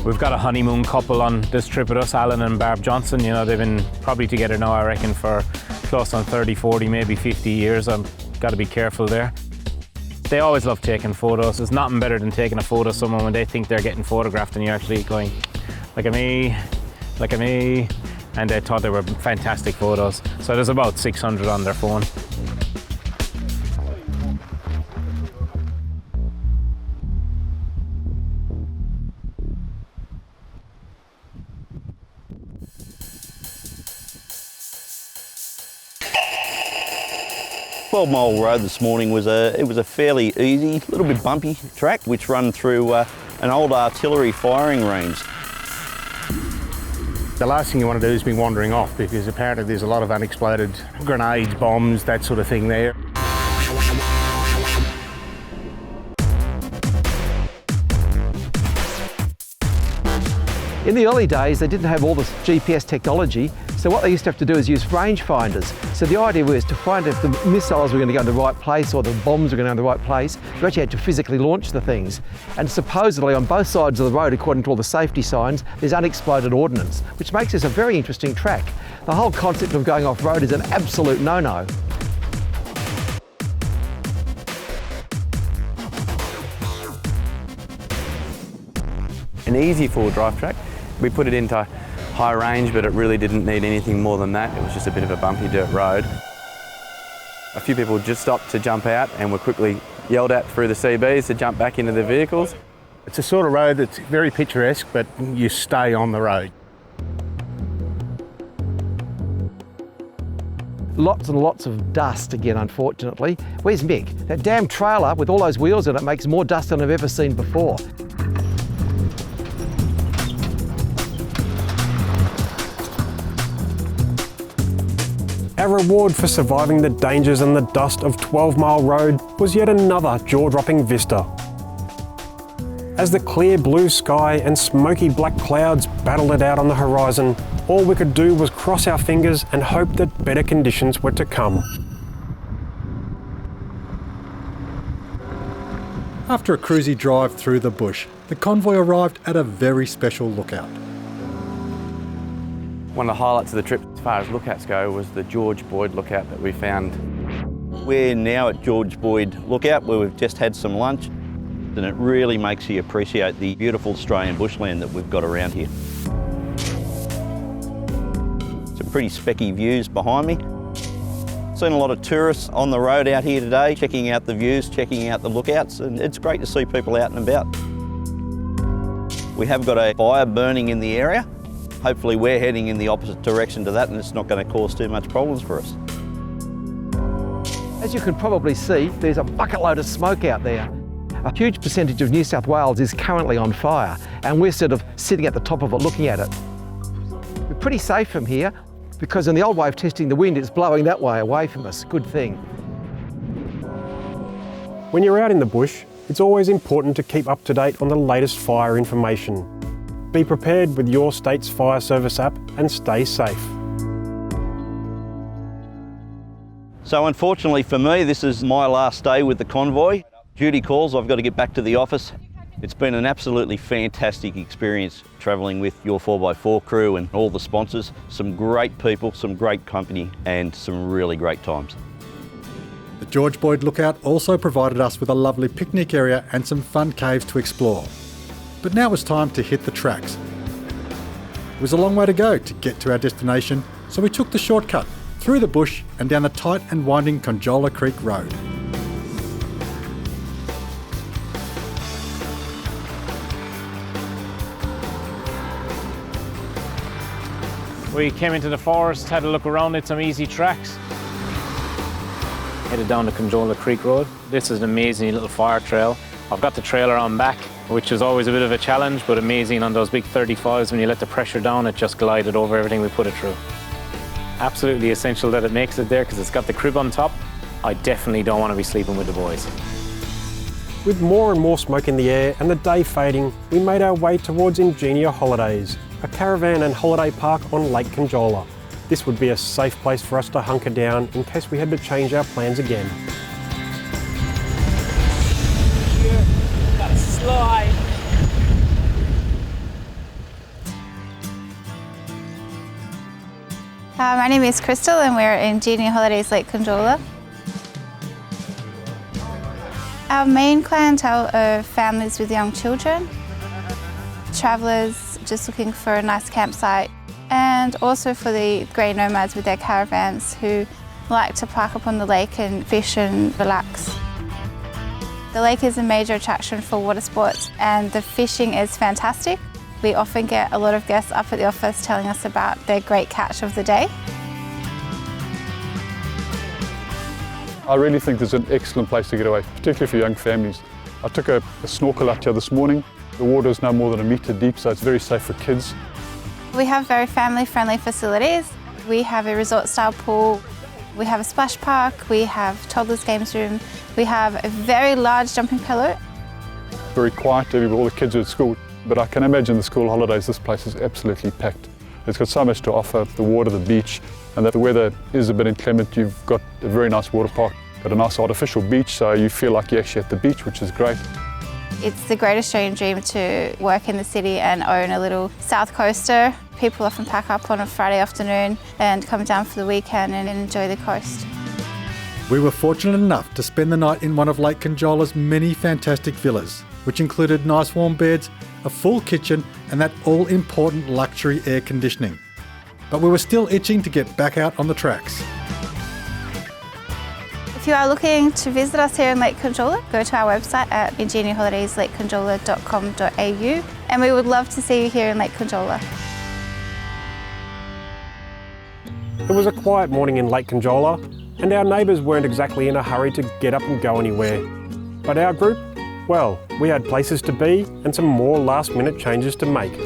I: We've got a honeymoon couple on this trip with us, Alan and Barb Johnson. You know, they've been probably together now, I reckon, for close on 30, 40, maybe 50 years. I've got to be careful there. They always love taking photos. There's nothing better than taking a photo of someone when they think they're getting photographed and you're actually going, look at me, look at me. And they thought they were fantastic photos. So there's about 600 on their phone.
F: Mile road this morning was a fairly easy, little bit bumpy track which run through an old artillery firing range.
G: The last thing you want to do is be wandering off, because apparently there's a lot of unexploded grenades, bombs, that sort of thing there.
D: In the early days, they didn't have all this GPS technology, so what they used to have to do is use rangefinders. So the idea was to find if the missiles were going to go in the right place or the bombs were going to go in the right place. You actually had to physically launch the things. And supposedly on both sides of the road, according to all the safety signs, there's unexploded ordnance, which makes this a very interesting track. The whole concept of going off-road is an absolute no-no.
C: An easy four-wheel drive track. We put it into high range, but it really didn't need anything more than that. It was just a bit of a bumpy dirt road. A few people just stopped to jump out and were quickly yelled at through the CBs to jump back into their vehicles.
G: It's a sort of road that's very picturesque, but you stay on the road.
D: Lots and lots of dust again, unfortunately. Where's Mick? That damn trailer with all those wheels in it makes more dust than I've ever seen before.
B: Our reward for surviving the dangers and the dust of 12 Mile Road was yet another jaw-dropping vista. As the clear blue sky and smoky black clouds battled it out on the horizon, all we could do was cross our fingers and hope that better conditions were to come.
A: After a cruisy drive through the bush, the convoy arrived at a very special lookout.
C: One of the highlights of the trip, as far as lookouts go, was the George Boyd lookout that we found.
F: We're now at George Boyd Lookout, where we've just had some lunch. and it really makes you appreciate the beautiful Australian bushland that we've got around here. Some pretty specky views behind me. Seen a lot of tourists on the road out here today, checking out the views, checking out the lookouts, and it's great to see people out and about. We have got a fire burning in the area. Hopefully we're heading in the opposite direction to that and it's not going to cause too much problems for us.
D: As you can probably see, there's a bucket load of smoke out there. A huge percentage of New South Wales is currently on fire, and we're sort of sitting at the top of it looking at it. We're pretty safe from here because in the old way of testing the wind, it's blowing that way away from us. Good thing.
B: When you're out in the bush, it's always important to keep up to date on the latest fire information. Be prepared with your state's fire service app and stay safe.
F: So unfortunately for me, this is my last day with the convoy. Duty calls, I've got to get back to the office. It's been an absolutely fantastic experience travelling with your 4x4 crew and all the sponsors. Some great people, some great company and some really great times.
A: The George Boyd Lookout also provided us with a lovely picnic area and some fun caves to explore. But now it's time to hit the tracks. It was a long way to go to get to our destination, so we took the shortcut through the bush and down the tight and winding Conjola Creek Road.
I: We came into the forest, had a look around at some easy tracks. Headed down the Conjola Creek Road. This is an amazing little fire trail. I've got the trailer on back, which is always a bit of a challenge, but amazing on those big 35s. When you let the pressure down, it just glided over everything we put it through. Absolutely essential that it makes it there because it's got the crib on top. I definitely don't want to be sleeping with the boys.
B: With more and more smoke in the air and the day fading, we made our way towards Ingenia Holidays, a caravan and holiday park on Lake Conjola. This would be a safe place for us to hunker down in case we had to change our plans again.
I: Got a slide.
Q: My name is Crystal and we're in Ingenia Holidays Lake Conjola. Our main clientele are families with young children, travellers just looking for a nice campsite, and also for the grey nomads with their caravans who like to park up on the lake and fish and relax. The lake is a major attraction for water sports and the fishing is fantastic. We often get a lot of guests up at the office telling us about their great catch of the day.
E: I really think there's an excellent place to get away, particularly for young families. I took a snorkel out here this morning. The water is no more than 1 metre deep, so it's very safe for kids.
Q: We have very family-friendly facilities. We have a resort-style pool. We have a splash park. We have toddlers' games room. We have a very large jumping pillow.
E: Very quiet, all the kids are at school. But I can imagine the school holidays, this place is absolutely packed. It's got so much to offer, the water, the beach, and that the weather is a bit inclement. You've got a very nice water park, got a nice artificial beach, so you feel like you're actually at the beach, which is great.
Q: It's the great Australian dream to work in the city and own a little south coaster. People often pack up on a Friday afternoon and come down for the weekend and enjoy the coast.
A: We were fortunate enough to spend the night in one of Lake Conjola's many fantastic villas, which included nice warm beds, a full kitchen and that all-important luxury air conditioning. But we were still itching to get back out on the tracks.
Q: If you are looking to visit us here in Lake Conjola, go to our website at ingeniaholidaysLakeConjola.com.au and we would love to see you here in Lake Conjola.
B: It was a quiet morning in Lake Conjola and our neighbours weren't exactly in a hurry to get up and go anywhere. But our group, well, we had places to be and some more last-minute changes to make.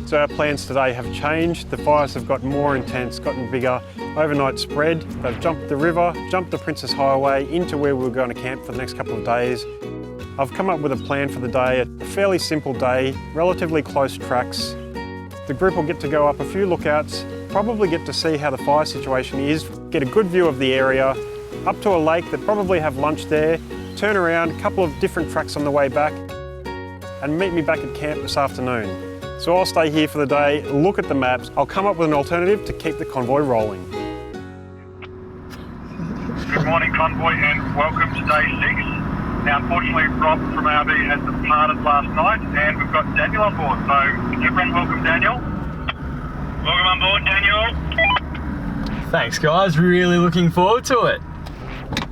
B: So our plans today have changed. The fires have got more intense, gotten bigger, overnight spread. They've jumped the river, jumped the Princess Highway into where we were going to camp for the next couple of days. I've come up with a plan for the day, a fairly simple day, relatively close tracks. The group will get to go up a few lookouts, probably get to see how the fire situation is, get a good view of the area, up to a lake that probably have lunch there, turn around, a couple of different tracks on the way back, and meet me back at camp this afternoon. So I'll stay here for the day, look at the maps. I'll come up with an alternative to keep the convoy rolling.
H: Good morning, convoy, and welcome to day 6. Now, unfortunately, Rob from RB has departed last night, and we've got Daniel on board. So, everyone, welcome Daniel. Welcome on board, Daniel.
R: Thanks, guys. Really looking forward to it.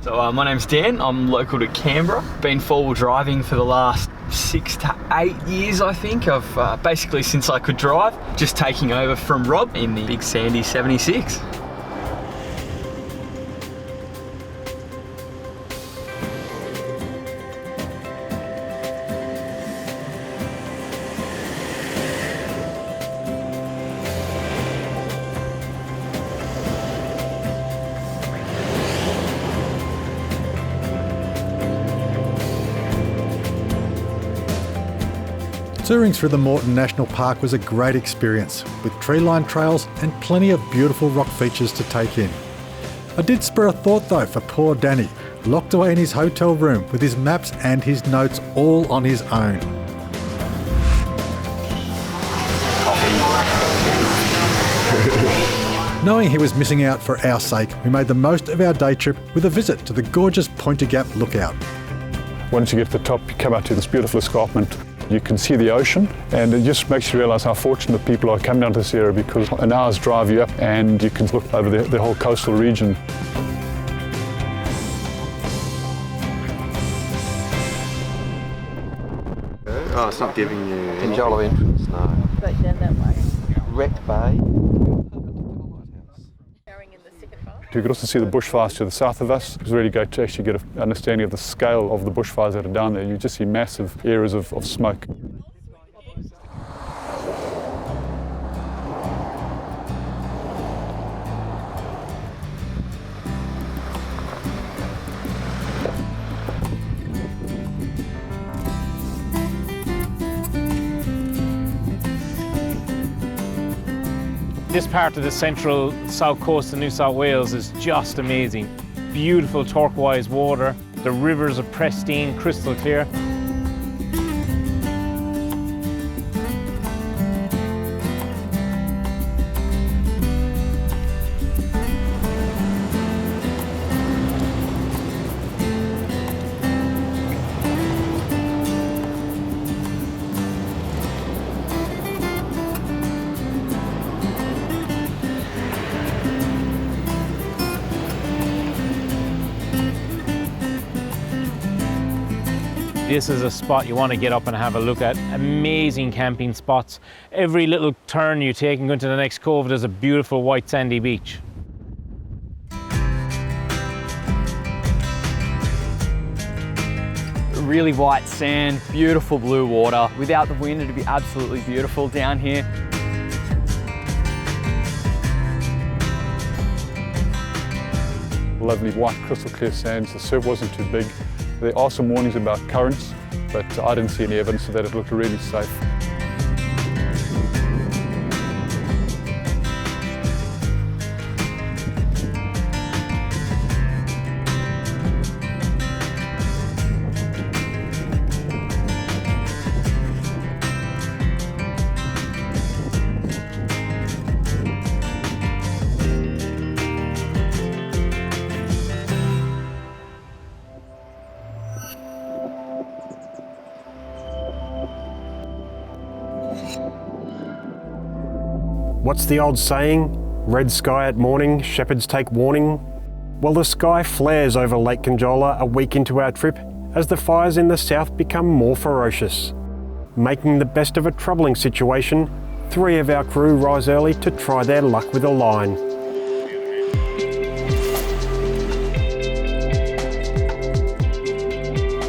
R: So, my name's Dan. I'm local to Canberra. Been four-wheel driving for the last 6 to 8 years, I think. I've basically since I could drive, just taking over from Rob in the big Sandy 76.
A: Touring through the Moreton National Park was a great experience, with tree-lined trails and plenty of beautiful rock features to take in. I did spur a thought though for poor Danny, locked away in his hotel room with his maps and his notes all on his own. Knowing he was missing out for our sake, we made the most of our day trip with a visit to the gorgeous Pointy Gap Lookout.
E: Once you get to the top, you come out to this beautiful escarpment. You can see the ocean, and it just makes you realise how fortunate people are coming down to this area, because an hour's drive you up and you can look over the whole coastal region.
C: Oh, it's not giving you
D: Conjola entrance, no.
L: Right down that way.
D: Wrecked Bay.
E: You could also see the bushfires to the south of us. It was really great to actually get an understanding of the scale of the bushfires that are down there. You just see massive areas of smoke.
I: This part of the central south coast of New South Wales is just amazing. Beautiful turquoise water, the rivers are pristine, crystal clear. This is a spot you want to get up and have a look at. Amazing camping spots. Every little turn you take and go into the next cove, there's a beautiful white sandy beach.
R: Really white sand, beautiful blue water. Without the wind, it'd be absolutely beautiful down here.
E: Lovely white crystal clear sands. The surf wasn't too big. There are some warnings about currents, but I didn't see any evidence of that. It looked really safe.
S: What's the old saying? Red sky at morning, shepherds take warning. Well, the sky flares over Lake Conjola a week into our trip as the fires in the south become more ferocious. Making the best of a troubling situation, 3 of our crew rise early to try their luck with a line.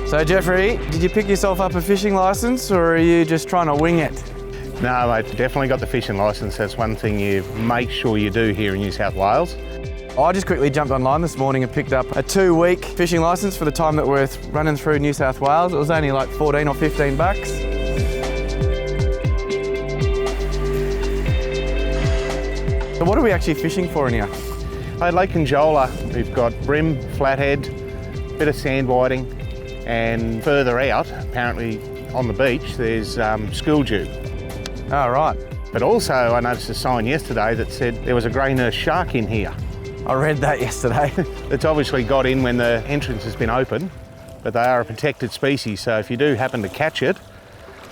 C: So Jeffrey, did you pick yourself up a fishing licence, or are you just trying to wing it?
G: No, mate, definitely got the fishing licence. That's one thing you make sure you do here in New South Wales.
C: I just quickly jumped online this morning and picked up a 2-week fishing licence for the time that we're running through New South Wales. It was only like 14 or 15 bucks. So what are we actually fishing for in here?
G: At Lake Conjola, we've got bream, flathead, bit of sand whiting, and further out, apparently on the beach, there's school dew.
C: Oh, right.
G: But also, I noticed a sign yesterday that said there was a grey nurse shark in here.
C: I read that yesterday.
G: It's obviously got in when the entrance has been open, but they are a protected species, so if you do happen to catch it,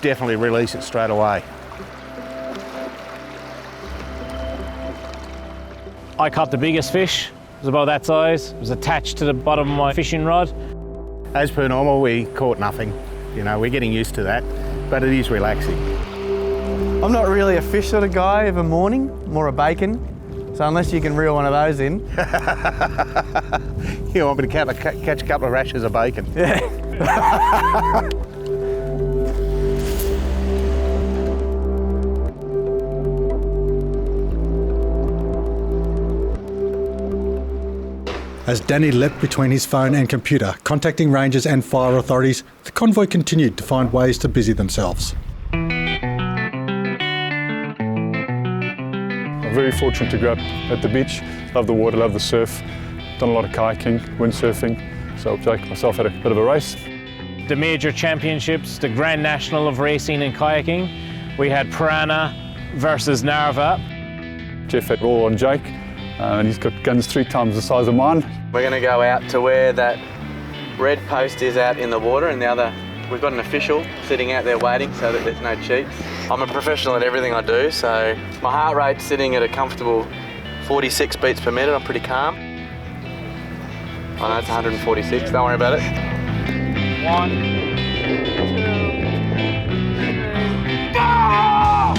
G: definitely release it straight away.
I: I caught the biggest fish. It was about that size. It was attached to the bottom of my fishing rod.
G: As per normal, we caught nothing. You know, we're getting used to that, but it is relaxing.
C: I'm not really a fish sort of guy of a morning, more a bacon. So unless you can reel one of those in.
G: You want me to catch a couple of rashers of bacon?
C: Yeah.
A: As Danny leapt between his phone and computer, contacting rangers and fire authorities, the convoy continued to find ways to busy themselves.
E: I'm very fortunate to grow up at the beach. Love the water, love the surf. Done a lot of kayaking, windsurfing, so Jake and myself had a bit of a race.
I: The major championships, the Grand National of Racing and Kayaking, we had Piranha versus Narva.
E: Jeff had all on Jake, and he's got guns 3 times the size of mine.
C: We're going to go out to where that red post is out in the water, and the other, we've got an official sitting out there waiting so that there's no cheats. I'm a professional at everything I do, so my heart rate's sitting at a comfortable 46 beats per minute. I'm pretty calm. I know it's 146, don't worry about it. 1, 2, 3, go!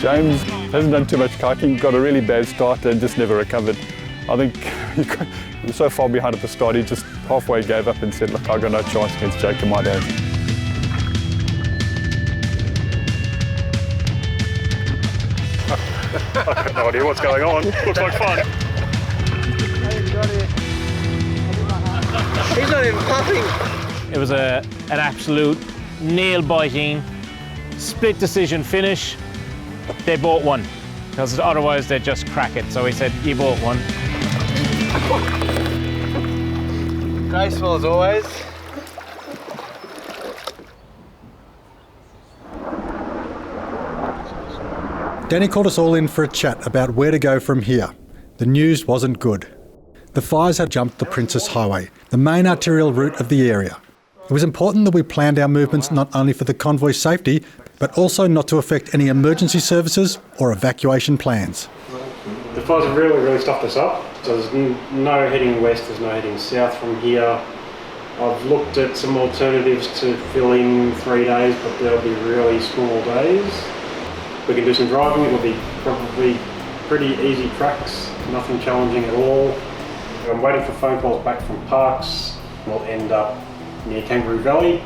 E: James hasn't done too much kayaking, got a really bad start and just never recovered. I think he was so far behind at the start, he just halfway gave up and said, look, I've got no chance against Jake and my dad.
B: I've got no idea what's going on. Looks like fun.
C: He's not even puffing.
I: It was an absolute nail-biting, split decision finish. They both won, because otherwise they'd just crack it. So he said, you both won.
C: Graceful as always.
A: Danny called us all in for a chat about where to go from here. The news wasn't good. The fires had jumped the Princess Highway, the main arterial route of the area. It was important that we planned our movements not only for the convoy's safety, but also not to affect any emergency services or evacuation plans.
B: The fires have really stuffed us up. So there's no heading west, there's no heading south from here. I've looked at some alternatives to fill in 3 days, but they'll be really small days. We can do some driving, it'll be probably pretty easy tracks, nothing challenging at all. I'm waiting for phone calls back from Parks. We'll end up near Kangaroo Valley.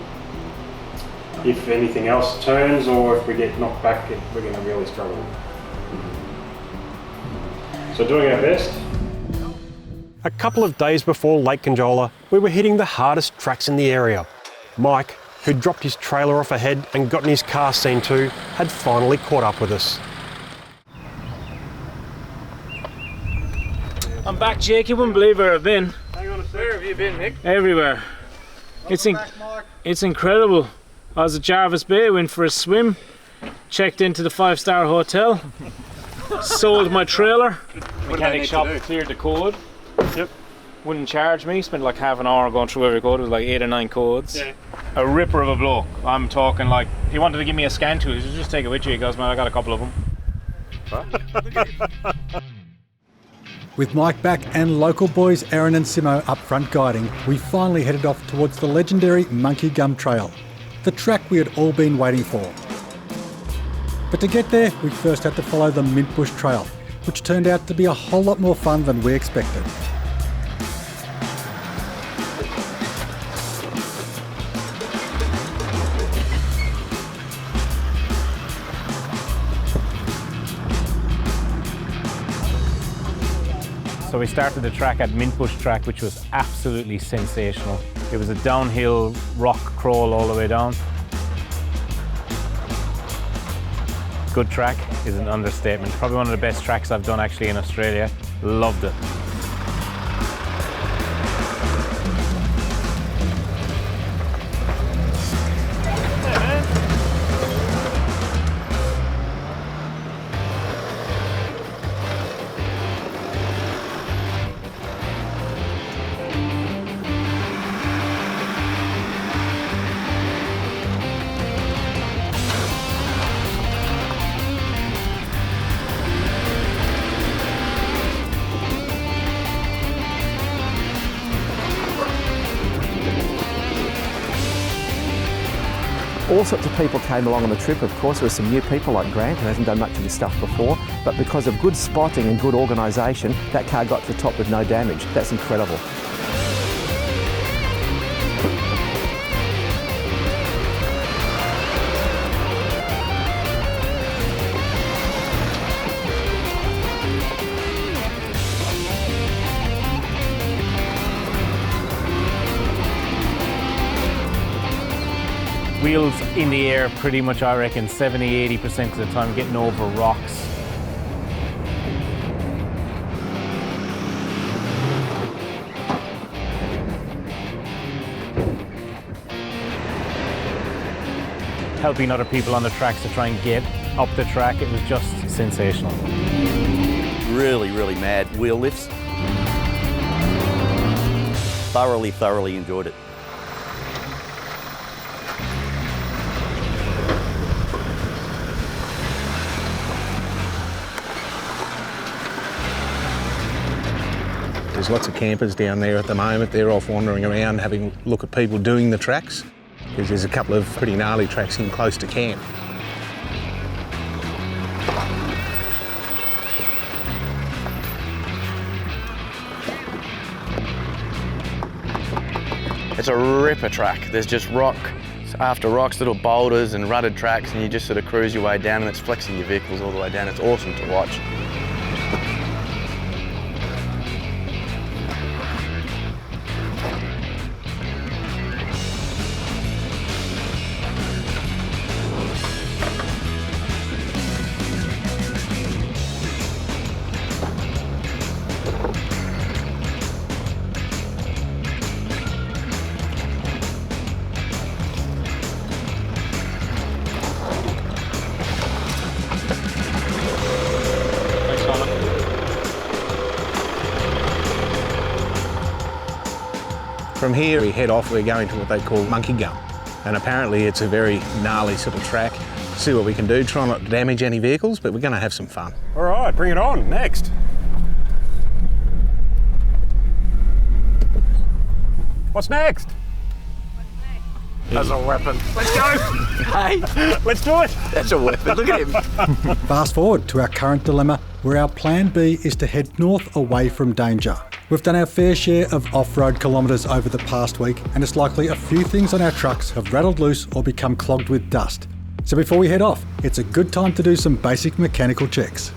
B: If anything else turns or if we get knocked back, we're going to really struggle. So doing our best.
S: A couple of days before Lake Conjola, we were hitting the hardest tracks in the area. Mike, who'd dropped his trailer off ahead and gotten his car seen to, had finally caught up with us.
I: I'm back, Jake. You wouldn't believe where I've been.
B: Hang on a sec.
C: Where have you been, Nick?
I: Everywhere. It's incredible. I was at Jarvis Bay, went for a swim, checked into the 5-star hotel, sold my trailer. Mechanic shop cleared the code.
B: Yep.
I: Wouldn't charge me. Spent like half an hour going through every code. It was like 8 or 9 codes.
B: Yeah.
I: A ripper of a bloke. I'm talking like, he wanted to give me a scan to it. He said, just take it with you. He goes, man, I got a couple of them.
A: With Mike back and local boys Aaron and Simo up front guiding, we finally headed off towards the legendary Monkey Gum Trail, the track we had all been waiting for. But to get there, we first had to follow the Mint Bush Trail, which turned out to be a whole lot more fun than we expected.
I: So we started the track at Mint Bush Track, which was absolutely sensational. It was a downhill rock crawl all the way down. Good track is an understatement. Probably one of the best tracks I've done actually in Australia. Loved it.
D: All sorts of people came along on the trip. Of course, there were some new people like Grant, who hasn't done much of this stuff before, but because of good spotting and good organisation, that car got to the top with no damage. That's incredible.
I: Wheels in the air pretty much, I reckon, 70–80% of the time, getting over rocks. Helping other people on the tracks to try and get up the track, it was just sensational.
F: Really, really mad wheel lifts. Thoroughly enjoyed it.
G: There's lots of campers down there at the moment. They're off wandering around having a look at people doing the tracks, because there's a couple of pretty gnarly tracks in close to camp.
C: It's a ripper track. There's just rock after rocks, little boulders and rutted tracks, and you just sort of cruise your way down and it's flexing your vehicles all the way down. It's awesome to watch.
G: From here we head off, we're going to what they call Monkey Gum, and apparently it's a very gnarly sort of track. See what we can do, try not to damage any vehicles, but we're going to have some fun.
S: All right, bring it on, next. What's next? As a weapon. Let's go!
A: Hey!
S: Let's do it!
A: That's a weapon, look at him. Fast forward to our current dilemma, where our plan B is to head north away from danger. We've done our fair share of off-road kilometres over the past week, and it's likely a few things on our trucks have rattled loose or become clogged with dust. So before we head off, it's a good time to do some basic mechanical checks.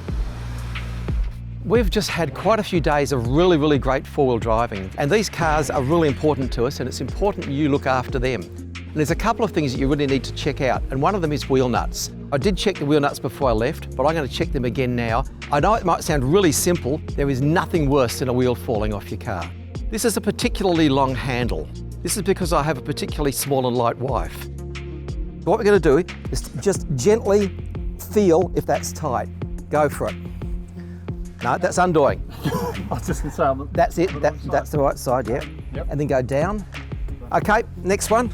D: We've just had quite a few days of really, really great four-wheel driving, and these cars are really important to us, and it's important you look after them. And there's a couple of things that you really need to check out, and one of them is wheel nuts. I did check the wheel nuts before I left, but I'm going to check them again now. I know it might sound really simple, there is nothing worse than a wheel falling off your car. This is a particularly long handle. This is because I have a particularly small and light wife. What we're going to do is just gently feel if that's tight. Go for it. No, that's undoing.
O: I was just going to say,
D: that's it, that's the right side, yeah.
O: Yep.
D: And then go down. Okay, next one.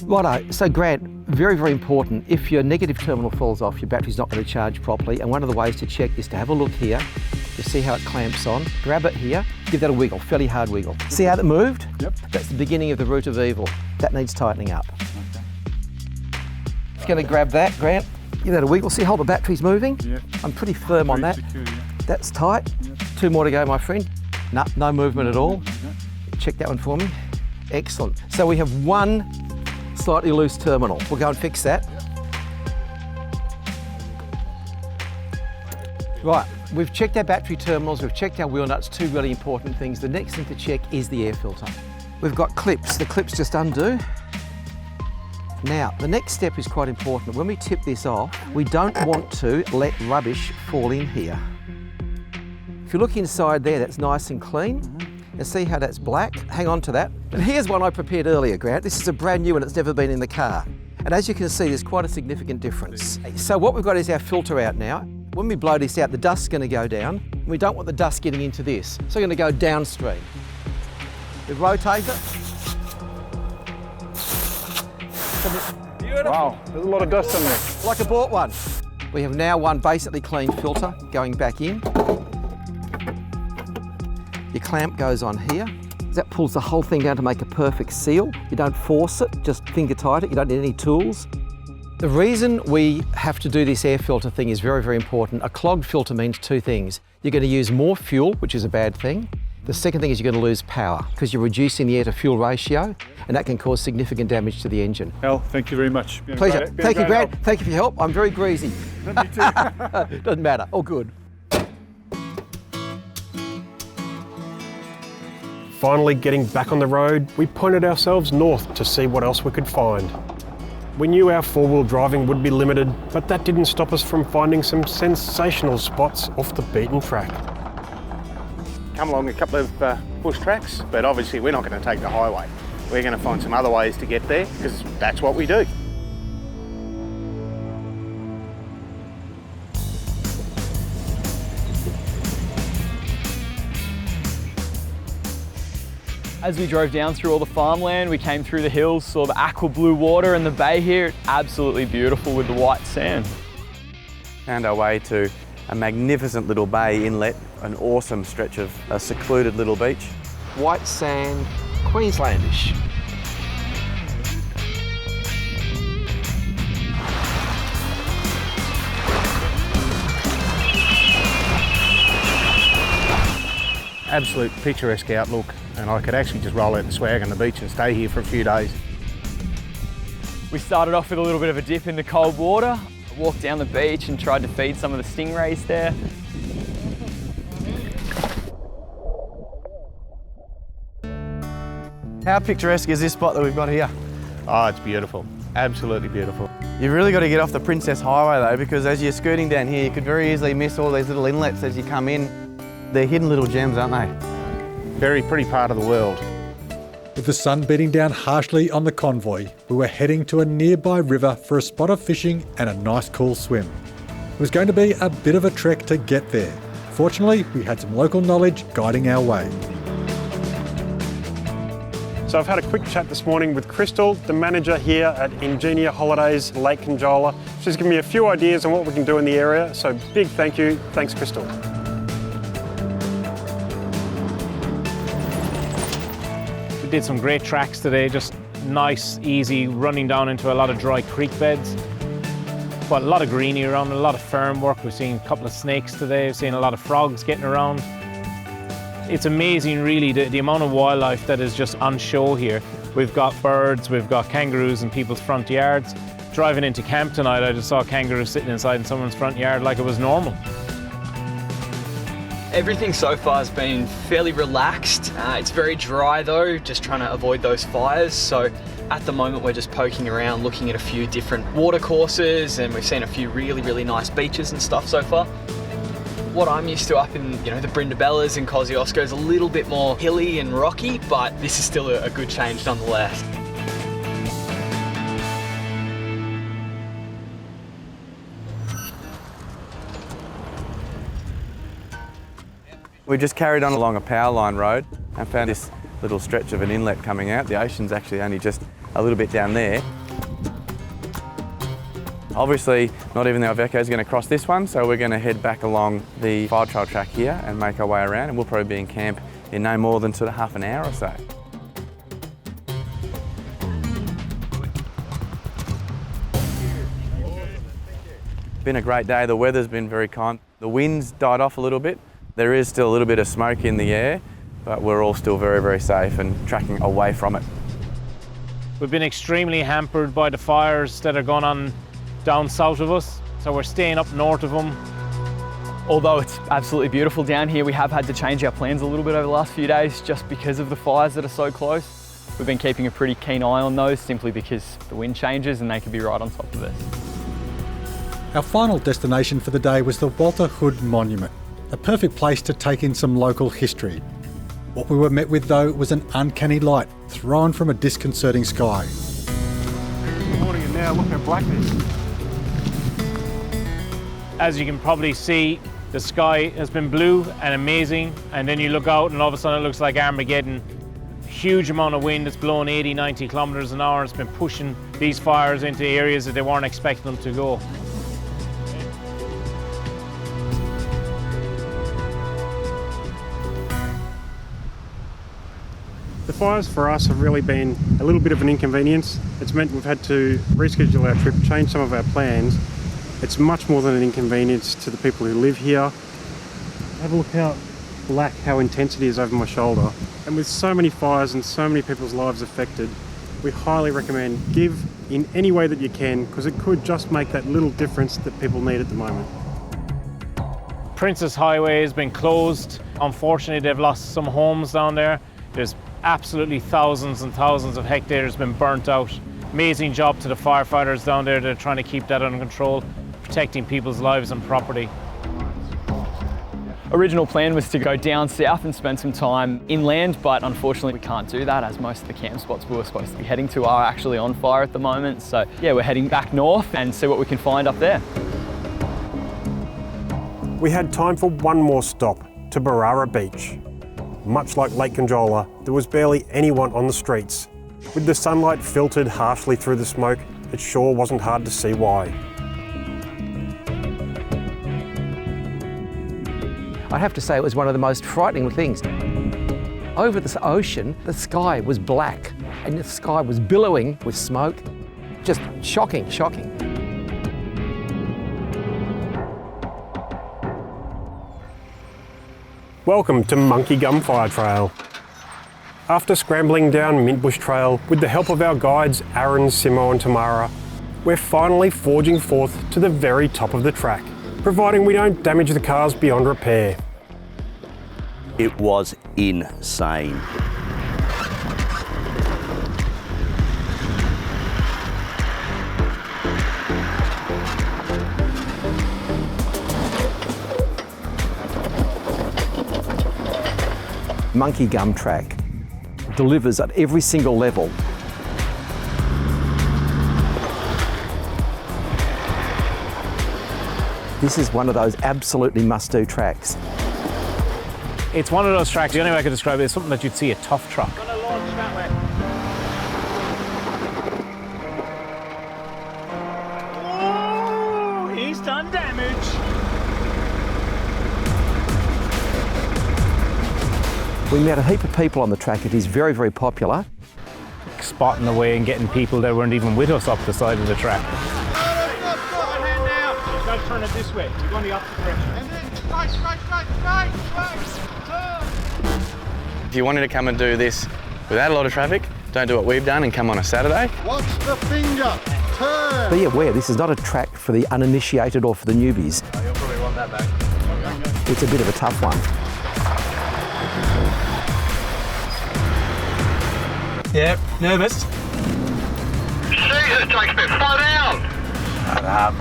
D: Righto, so Grant, very, very important. If your negative terminal falls off, your battery's not going to charge properly. And one of the ways to check is to have a look here. You see how it clamps on. Grab it here, give that a wiggle, fairly hard wiggle. See how it moved?
O: Yep.
D: That's the beginning of the root of evil. That needs tightening up. Just going to grab that, Grant. Give that a wiggle. See how the battery's moving?
O: Yeah.
D: I'm pretty firm on that.
O: Secure, yeah.
D: That's tight.
O: Yep.
D: 2 more to go, my friend. No movement at all. Check that one for me. Excellent. So we have one slightly loose terminal. We'll go and fix that. Right, we've checked our battery terminals, we've checked our wheel nuts, 2 really important things. The next thing to check is the air filter. We've got clips, the clips just undo. Now, the next step is quite important. When we tip this off, we don't want to let rubbish fall in here. If you look inside there, that's nice and clean. And see how that's black? Hang on to that. And here's one I prepared earlier, Grant. This is a brand new one, it's never been in the car. And as you can see, there's quite a significant difference. So what we've got is our filter out now. When we blow this out, the dust's going to go down. And we don't want the dust getting into this. So we're going to go downstream. We rotate it. Beautiful.
E: Wow, there's a lot of dust in there.
D: Like I bought one. We have now one basically clean filter going back in. Your clamp goes on here. That pulls the whole thing down to make a perfect seal. You don't force it, just finger tight it. You don't need any tools. The reason we have to do this air filter thing is very, very important. A clogged filter means two things. You're going to use more fuel, which is a bad thing. The second thing is you're going to lose power because you're reducing the air to fuel ratio, and that can cause significant damage to the engine.
E: Al, thank you very much.
D: Pleasure. Thank you, Brad. Thank you for your help. I'm very greasy.
E: Me too.
D: Doesn't matter. All good.
S: Finally getting back on the road, we pointed ourselves north to see what else we could find. We knew our four-wheel driving would be limited, but that didn't stop us from finding some sensational spots off the beaten track.
G: Come along a couple of bush tracks, but obviously we're not going to take the highway. We're going to find some other ways to get there, because that's what we do.
R: As we drove down through all the farmland, we came through the hills, saw the aqua blue water in the bay here. Absolutely beautiful with the white sand.
C: Found our way to a magnificent little bay inlet, an awesome stretch of a secluded little beach.
D: White sand, Queenslandish.
G: Absolute picturesque outlook, and I could actually just roll out the swag on the beach and stay here for a few days.
R: We started off with a little bit of a dip in the cold water, walked down the beach and tried to feed some of the stingrays there.
C: How picturesque is this spot that we've got here?
G: Oh, it's beautiful. Absolutely beautiful.
C: You've really got to get off the Princess Highway though, because as you're scooting down here, you could very easily miss all these little inlets as you come in. They're hidden little gems, aren't they?
G: Very pretty part of the world.
A: With the sun beating down harshly on the convoy, we were heading to a nearby river for a spot of fishing and a nice cool swim. It was going to be a bit of a trek to get there. Fortunately, we had some local knowledge guiding our way.
S: So I've had a quick chat this morning with Crystal, the manager here at Ingenia Holidays Lake Conjola. She's given me a few ideas on what we can do in the area, so big thank you. Thanks, Crystal.
I: We did some great tracks today, just nice, easy, running down into a lot of dry creek beds. But a lot of greenery around, a lot of fern work. We've seen a couple of snakes today, we've seen a lot of frogs getting around. It's amazing really the amount of wildlife that is just on show here. We've got birds, we've got kangaroos in people's front yards. Driving into camp tonight, I just saw kangaroos sitting inside in someone's front yard like it was normal.
R: Everything so far has been fairly relaxed. It's very dry though, just trying to avoid those fires. So at the moment we're just poking around, looking at a few different water courses, and we've seen a few really, really nice beaches and stuff so far. What I'm used to up in, the Brindabellas and Kosciuszko is a little bit more hilly and rocky, but this is still a good change nonetheless.
C: We just carried on along a power line road and found this little stretch of an inlet coming out. The ocean's actually only just a little bit down there. Obviously, not even the Iveco is going to cross this one, so we're going to head back along the fire trail track here and make our way around, and we'll probably be in camp in no more than sort of half an hour or so. Been a great day. The weather's been very kind. The wind's died off a little bit. There is still a little bit of smoke in the air, but we're all still very, very safe and tracking away from it.
I: We've been extremely hampered by the fires that are going on down south of us, so we're staying up north of them.
R: Although it's absolutely beautiful down here, we have had to change our plans a little bit over the last few days just because of the fires that are so close. We've been keeping a pretty keen eye on those simply because the wind changes and they could be right on top of us.
A: Our final destination for the day was the Walter Hood Monument, a perfect place to take in some local history. What we were met with though was an uncanny light thrown from a disconcerting sky.
S: Good morning, and now look how black it is.
I: As you can probably see, the sky has been blue and amazing, and then you look out and all of a sudden it looks like Armageddon. Huge amount of wind, it's blowing 80, 90 kilometres an hour. It's been pushing these fires into areas that they weren't expecting them to go.
S: The fires for us have really been a little bit of an inconvenience. It's meant we've had to reschedule our trip, change some of our plans. It's much more than an inconvenience to the people who live here. Have a look how black, how intense it is over my shoulder. And with so many fires and so many people's lives affected, we highly recommend give in any way that you can, because it could just make that little difference that people need at the moment.
I: Princess Highway has been closed. Unfortunately, they've lost some homes down there. There's absolutely thousands and thousands of hectares been burnt out. Amazing job to the firefighters down there. They're trying to keep that under control, protecting people's lives and property.
R: Original plan was to go down south and spend some time inland, but unfortunately we can't do that as most of the camp spots we were supposed to be heading to are actually on fire at the moment. So yeah, we're heading back north and see what we can find up there.
S: We had time for one more stop, to Barara Beach. Much like Lake Conjola, there was barely anyone on the streets. With the sunlight filtered harshly through the smoke, it sure wasn't hard to see why.
D: I have to say it was one of the most frightening things. Over the ocean, the sky was black and the sky was billowing with smoke. Just shocking, shocking.
S: Welcome to Monkey Gum Fire Trail. After scrambling down Mintbush Trail with the help of our guides Aaron, Simo and Tamara, we're finally forging forth to the very top of the track, providing we don't damage the cars beyond repair.
F: It was insane.
D: Monkey Gum Track delivers at every single level. This is one of those absolutely must-do tracks.
I: It's one of those tracks, the only way I could describe it is something that you'd see a tough truck.
R: Oh, he's done damage.
D: We met a heap of people on the track. It is very, very popular.
I: Spotting the way and getting people that weren't even with us up the side of the track.
R: One hand down. Don't turn it this way. You're going the opposite direction. And then straight.
C: If you wanted to come and do this without a lot of traffic, don't do what we've done and come on a Saturday.
A: Watch the finger, turn.
D: Be aware, this is not a track for the uninitiated or for the newbies.
I: Oh, you'll probably want that back.
D: It's a bit of a tough one.
R: Yep, nervous.
H: Jesus, takes me far down.
C: Shut up.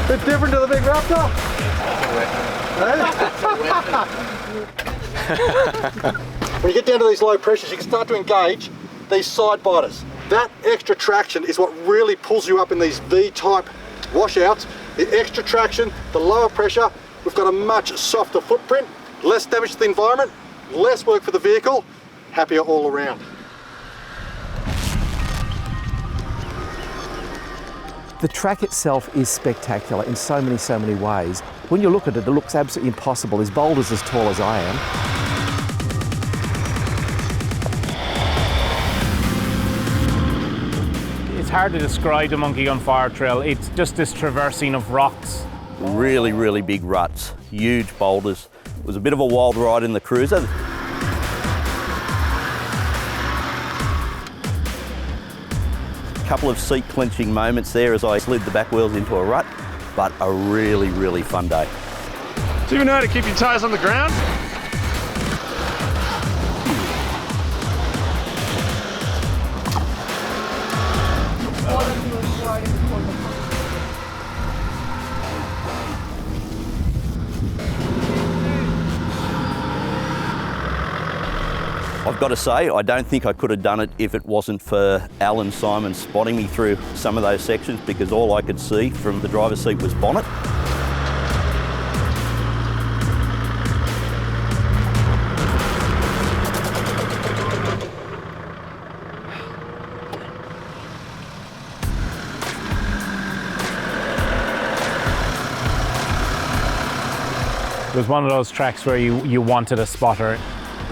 A: Bit different to the big Raptor. When you get down to these low pressures, you can start to engage these side biters. That extra traction is what really pulls you up in these V-type washouts. The extra traction, the lower pressure, we've got a much softer footprint, less damage to the environment, less work for the vehicle, happier all around.
D: The track itself is spectacular in so many ways. When you look at it, it looks absolutely impossible. There's boulders as tall as I am.
I: It's hard to describe the Monkey Gum Fire Trail. It's just this traversing of rocks.
F: Really, really big ruts, huge boulders. It was a bit of a wild ride in the cruiser. Couple of seat clenching moments there as I slid the back wheels into a rut, but a really, really fun day.
B: Do you know how to keep your tyres on the ground?
F: I've got to say, I don't think I could have done it if it wasn't for Alan Simon spotting me through some of those sections, because all I could see from the driver's seat was bonnet.
I: was one of those tracks where you wanted a spotter,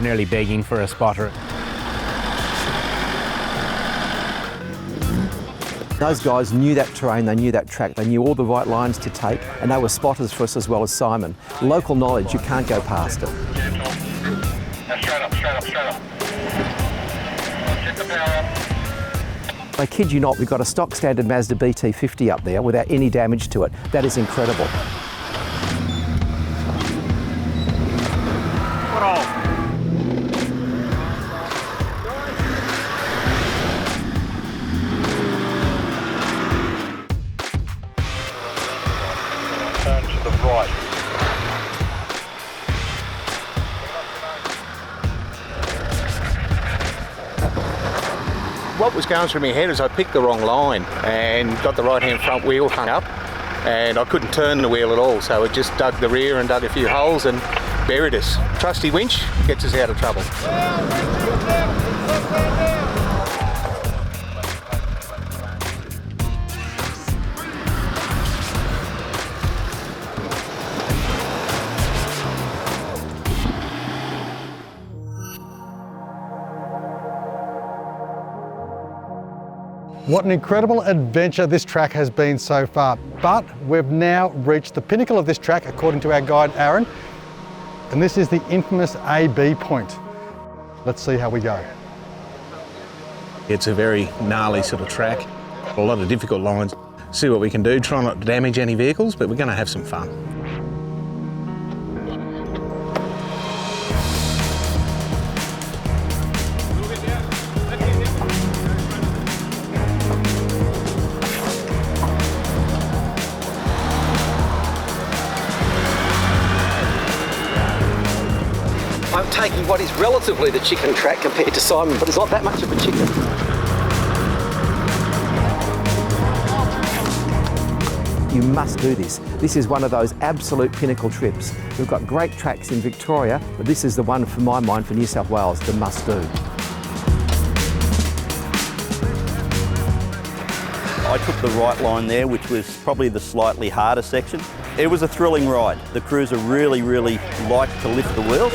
I: nearly begging for a spotter.
D: Those guys knew that terrain, they knew that track, they knew all the right lines to take, and they were spotters for us as well as Simon. Local knowledge, you can't go past it.
H: Straight up, straight up, straight up. Get the power up.
D: I kid you not, we've got a stock standard Mazda BT50 up there without any damage to it. That is incredible.
H: What all? Turn to the right.
G: What was going through my head is I picked the wrong line and got the right-hand front wheel hung up, and I couldn't turn the wheel at all, so it just dug the rear and dug a few holes and buried us. Trusty winch gets us out of trouble.
A: What an incredible adventure this track has been so far. But we've now reached the pinnacle of this track, according to our guide, Aaron. And this is the infamous AB point. Let's see how we go.
G: It's a very gnarly sort of track, a lot of difficult lines. See what we can do, try not to damage any vehicles, but we're going to have some fun.
D: I'm taking what is relatively the chicken track compared to Simon, but it's not that much of a chicken. You must do this. This is one of those absolute pinnacle trips. We've got great tracks in Victoria, but this is the one, for my mind, for New South Wales, the must do.
F: I took the right line there, which was probably the slightly harder section. It was a thrilling ride. The cruiser really liked to lift the wheels.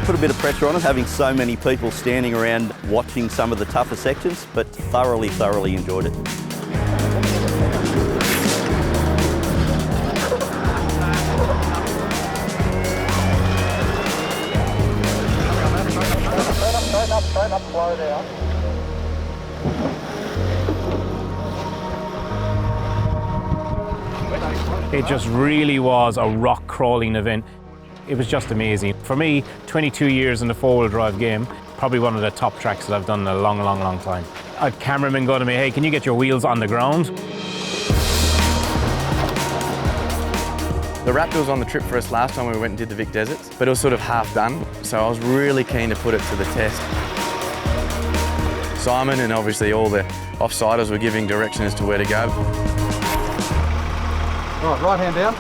F: Put a bit of pressure on it, having so many people standing around watching some of the tougher sections, but thoroughly enjoyed it.
H: Straight up, slow down.
I: It just really was a rock crawling event. It was just amazing. For me, 22 years in the four-wheel drive game, probably one of the top tracks that I've done in a long time. I had cameramen go to me, hey, can you get your wheels on the ground?
C: The Raptor was on the trip for us last time we went and did the Vic Deserts, but it was sort of half done, so I was really keen to put it to the test. Simon and obviously all the offsiders were giving direction as to where to go.
A: All right, right hand down.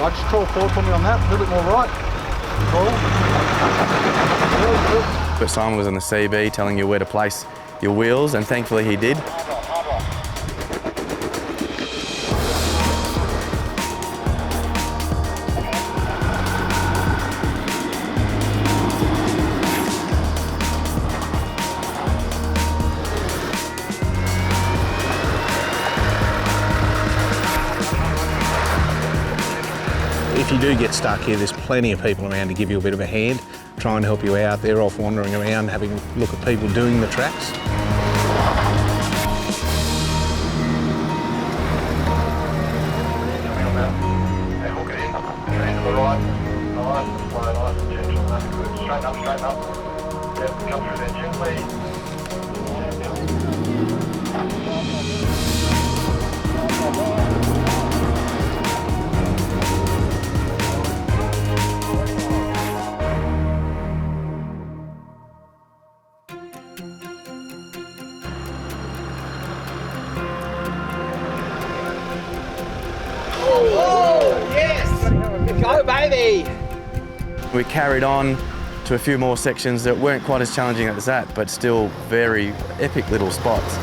A: Right, just crawl forward for me on that, a little bit more right. Crawl.
C: But Simon was on the CB telling you where to place your wheels, and thankfully he did.
G: If you do get stuck here, there's plenty of people around to give you a bit of a hand, try and help you out. They're off wandering around, having a look at people doing the tracks.
H: Straight up. Yeah, come through there gently.
R: Go, baby!
C: We carried on to a few more sections that weren't quite as challenging as that, but still very epic little spots.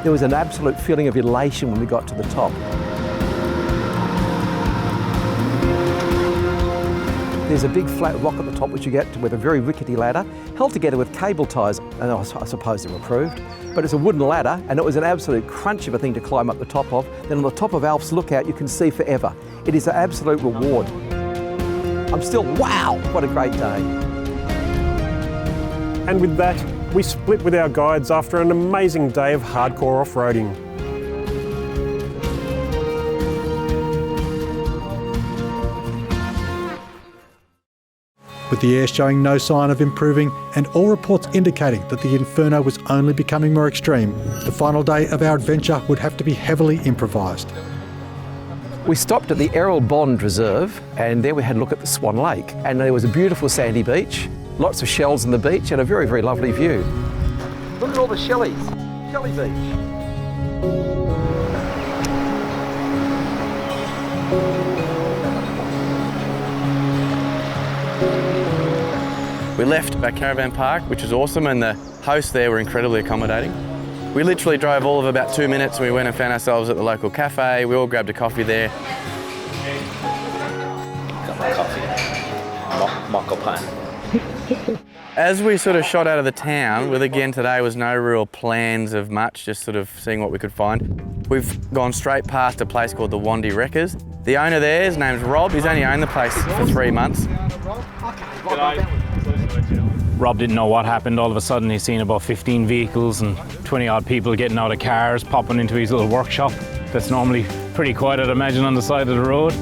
D: There was an absolute feeling of elation when we got to the top. There's a big flat rock at the top which you get to with a very rickety ladder, held together with cable ties, and I suppose they were approved. But it's a wooden ladder, and it was an absolute crunch of a thing to climb up the top of. Then on the top of Alf's Lookout, you can see forever. It is an absolute reward. I'm still, wow, what a great day.
S: And with that, we split with our guides after an amazing day of hardcore off-roading.
A: With the air showing no sign of improving and all reports indicating that the inferno was only becoming more extreme, the final day of our adventure would have to be heavily improvised.
D: We stopped at the Errol Bond Reserve, and there we had a look at the Swan Lake, and there was a beautiful sandy beach, lots of shells on the beach, and a very, very lovely view. Look at all the shellies, Shelly Beach.
C: We left our caravan park, which was awesome, and the hosts there were incredibly accommodating. We literally drove all of about 2 minutes, and we went and found ourselves at the local cafe. We all grabbed a coffee there.
J: Got my coffee. Mocha pan.
C: As we sort of shot out of the town, with again today was no real plans of much, just sort of seeing what we could find. We've gone straight past a place called the Wandy Wreckers. The owner there, his name's Rob. He's only owned the place for 3 months.
I: Rob didn't know what happened. All of a sudden he's seen about 15 vehicles and 20 odd people getting out of cars, popping into his little workshop that's normally pretty quiet, I'd imagine, on the side of the road.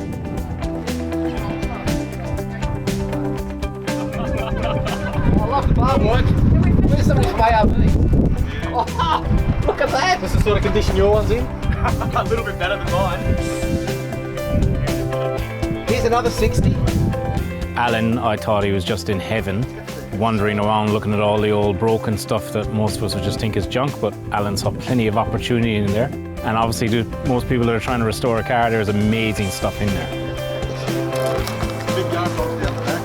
O: Where's somebody's RV? Oh, look at that! What's the sort of condition your one's in? A little bit better than mine. Here's another 60.
I: Alan, I thought he was just in heaven, wandering around looking at all the old broken stuff that most of us would just think is junk, but Alan saw plenty of opportunity in there. And obviously to most people that are trying to restore a car, there's amazing stuff in there.
A: Big yard box down the back.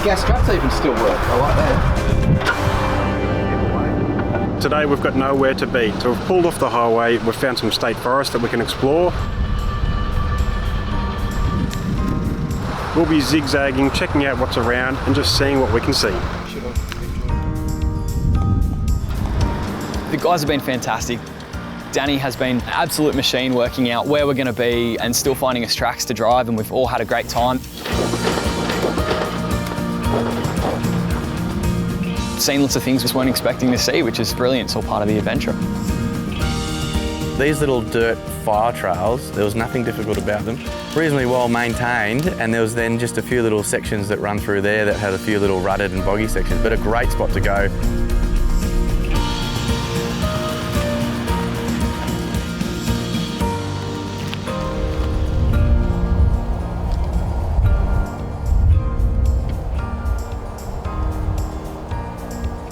O: Gas traps even still work. I like that.
S: Today we've got nowhere to be, so we've pulled off the highway, we've found some state forest that we can explore. We'll be zigzagging, checking out what's around and just seeing what we can see.
R: The guys have been fantastic. Danny has been an absolute machine working out where we're going to be and still finding us tracks to drive, and we've all had a great time. Seen lots of things we just weren't expecting to see, which is brilliant. It's all part of the adventure.
C: These little dirt fire trails, there was nothing difficult about them. Reasonably well maintained, and there was then just a few little sections that run through there that had a few little rutted and boggy sections, but a great spot to go.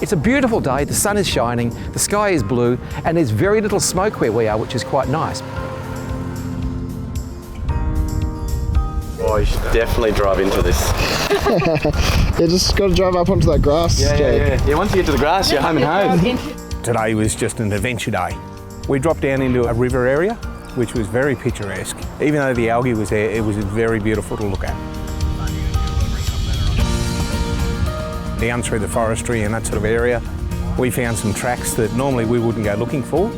D: It's a beautiful day, the sun is shining, the sky is blue, and there's very little smoke where we are, which is quite nice.
C: Oh, you should definitely drive into this.
M: You just got to drive up onto that grass.
C: Yeah, once you get to the grass, you're home and home.
G: Today was just an adventure day. We dropped down into a river area, which was very picturesque. Even though the algae was there, it was very beautiful to look at. Down through the forestry and that sort of area, we found some tracks that normally we wouldn't go looking for.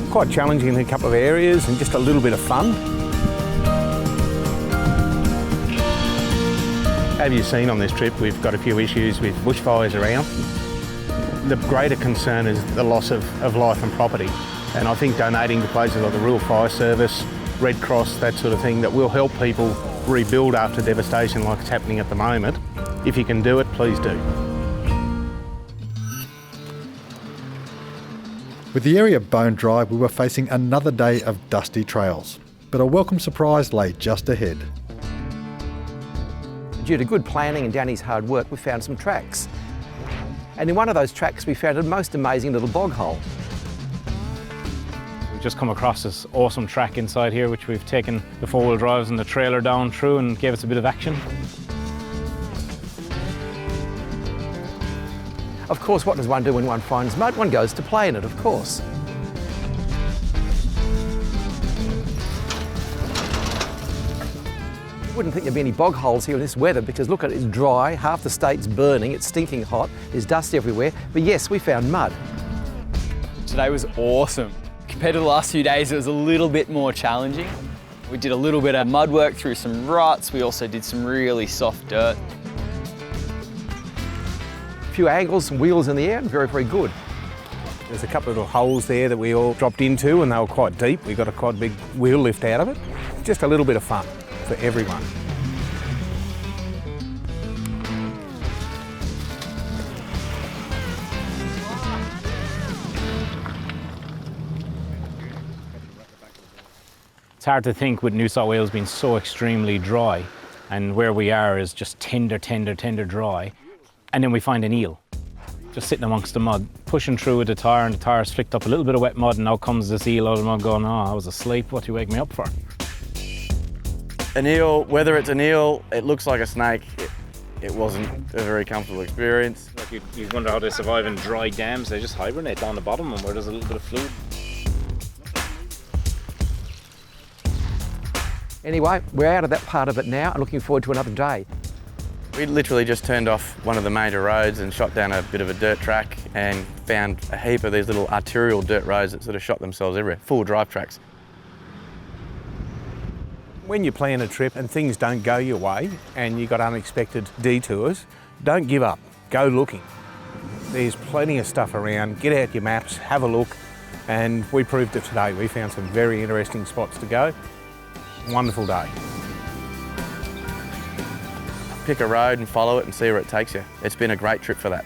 G: Quite challenging in a couple of areas and just a little bit of fun.
E: Have you seen on this trip, we've got a few issues with bushfires around. The greater concern is the loss of life and property. And I think donating to places like the Rural Fire Service, Red Cross, that sort of thing, that will help people rebuild after devastation like it's happening at the moment. If you can do it, please do.
A: With the area bone dry, we were facing another day of dusty trails, but a welcome surprise lay just ahead.
D: Due to good planning and Danny's hard work, we found some tracks. And in one of those tracks, we found a most amazing little bog hole.
I: just come across this awesome track inside here, which we've taken the four-wheel drives and the trailer down through and gave us a bit of action.
D: Of course, what does one do when one finds mud? One goes to play in it, of course. You wouldn't think there'd be any bog holes here in this weather because look at it, it's dry, half the state's burning, it's stinking hot, there's dust everywhere. But yes, we found mud.
R: Today was awesome. Compared to the last few days, it was a little bit more challenging. We did a little bit of mud work through some ruts. We also did some really soft dirt.
D: A few angles, some wheels in the air, and very, very good.
G: There's a couple of little holes there that we all dropped into and they were quite deep. We got a quite big wheel lift out of it. Just a little bit of fun for everyone.
I: It's hard to think with New South Wales being so extremely dry, and where we are is just tender dry, and then we find an eel just sitting amongst the mud, pushing through with the tyre, and the tyre's flicked up a little bit of wet mud, and now comes this eel out of the mud going, oh, I was asleep, what do you wake me up for?
C: An eel, whether it's an eel, it looks like a snake, it wasn't a very comfortable experience.
I: Like you wonder how they survive in dry dams. They just hibernate down the bottom and where there's a little bit of fluid.
D: Anyway, we're out of that part of it now and looking forward to another day.
C: We literally just turned off one of the major roads and shot down a bit of a dirt track and found a heap of these little arterial dirt roads that sort of shot themselves everywhere, full drive tracks.
G: When you plan a trip and things don't go your way and you've got unexpected detours, don't give up, go looking. There's plenty of stuff around, get out your maps, have a look, and we proved it today. We found some very interesting spots to go. Wonderful day.
C: Pick a road and follow it and see where it takes you. It's been a great trip for that.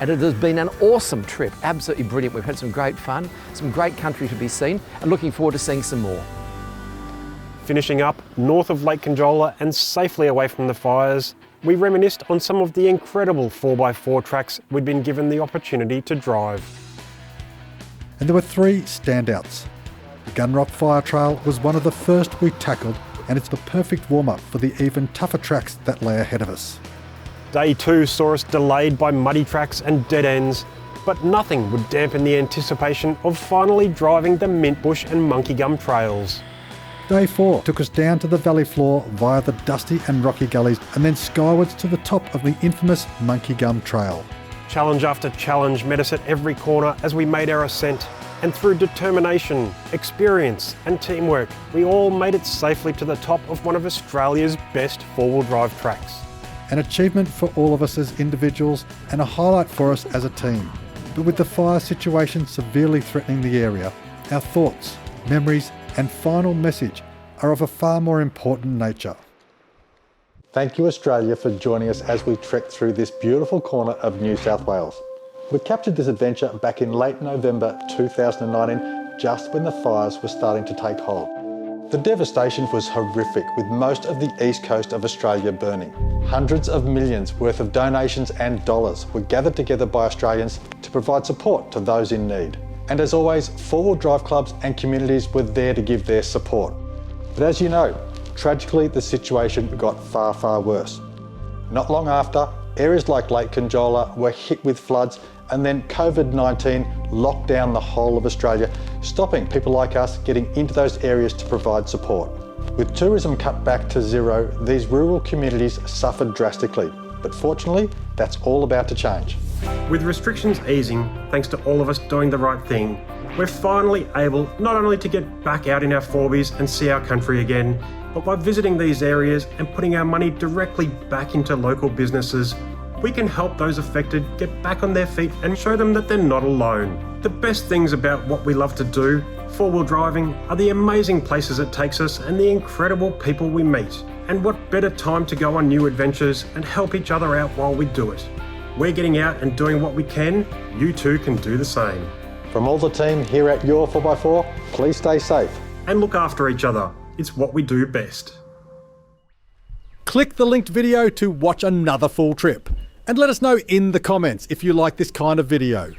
D: And it has been an awesome trip, absolutely brilliant. We've had some great fun, some great country to be seen, and looking forward to seeing some more.
S: Finishing up north of Lake Conjola and safely away from the fires, we reminisced on some of the incredible 4x4 tracks we'd been given the opportunity to drive.
A: And there were three standouts. The Gunrock Fire Trail was one of the first we tackled, and it's the perfect warm-up for the even tougher tracks that lay ahead of us.
S: Day 2 saw us delayed by muddy tracks and dead ends, but nothing would dampen the anticipation of finally driving the Mint Bush and Monkey Gum trails.
A: Day 4 took us down to the valley floor via the dusty and rocky gullies and then skywards to the top of the infamous Monkey Gum Trail.
S: Challenge after challenge met us at every corner as we made our ascent, and through determination, experience and teamwork, we all made it safely to the top of one of Australia's best four-wheel drive tracks.
A: An achievement for all of us as individuals and a highlight for us as a team. But with the fire situation severely threatening the area, our thoughts, memories and final message are of a far more important nature. Thank you Australia for joining us as we trek through this beautiful corner of New South Wales. We captured this adventure back in late November 2019, just when the fires were starting to take hold. The devastation was horrific, with most of the east coast of Australia burning. Hundreds of millions worth of donations and dollars were gathered together by Australians to provide support to those in need. And as always, four-wheel drive clubs and communities were there to give their support. But as you know, tragically the situation got far, far worse. Not long after, areas like Lake Conjola were hit with floods, and then COVID-19 locked down the whole of Australia, stopping people like us getting into those areas to provide support. With tourism cut back to zero, these rural communities suffered drastically. But fortunately, that's all about to change.
S: With restrictions easing, thanks to all of us doing the right thing, we're finally able not only to get back out in our Forbies and see our country again, but by visiting these areas and putting our money directly back into local businesses, we can help those affected get back on their feet and show them that they're not alone. The best things about what we love to do, four-wheel driving, are the amazing places it takes us and the incredible people we meet. And what better time to go on new adventures and help each other out while we do it. We're getting out and doing what we can, you too can do the same.
A: From all the team here at Your 4x4, please stay safe.
S: And look after each other. It's what we do best.
A: Click the linked video to watch another full trip. And let us know in the comments if you like this kind of video.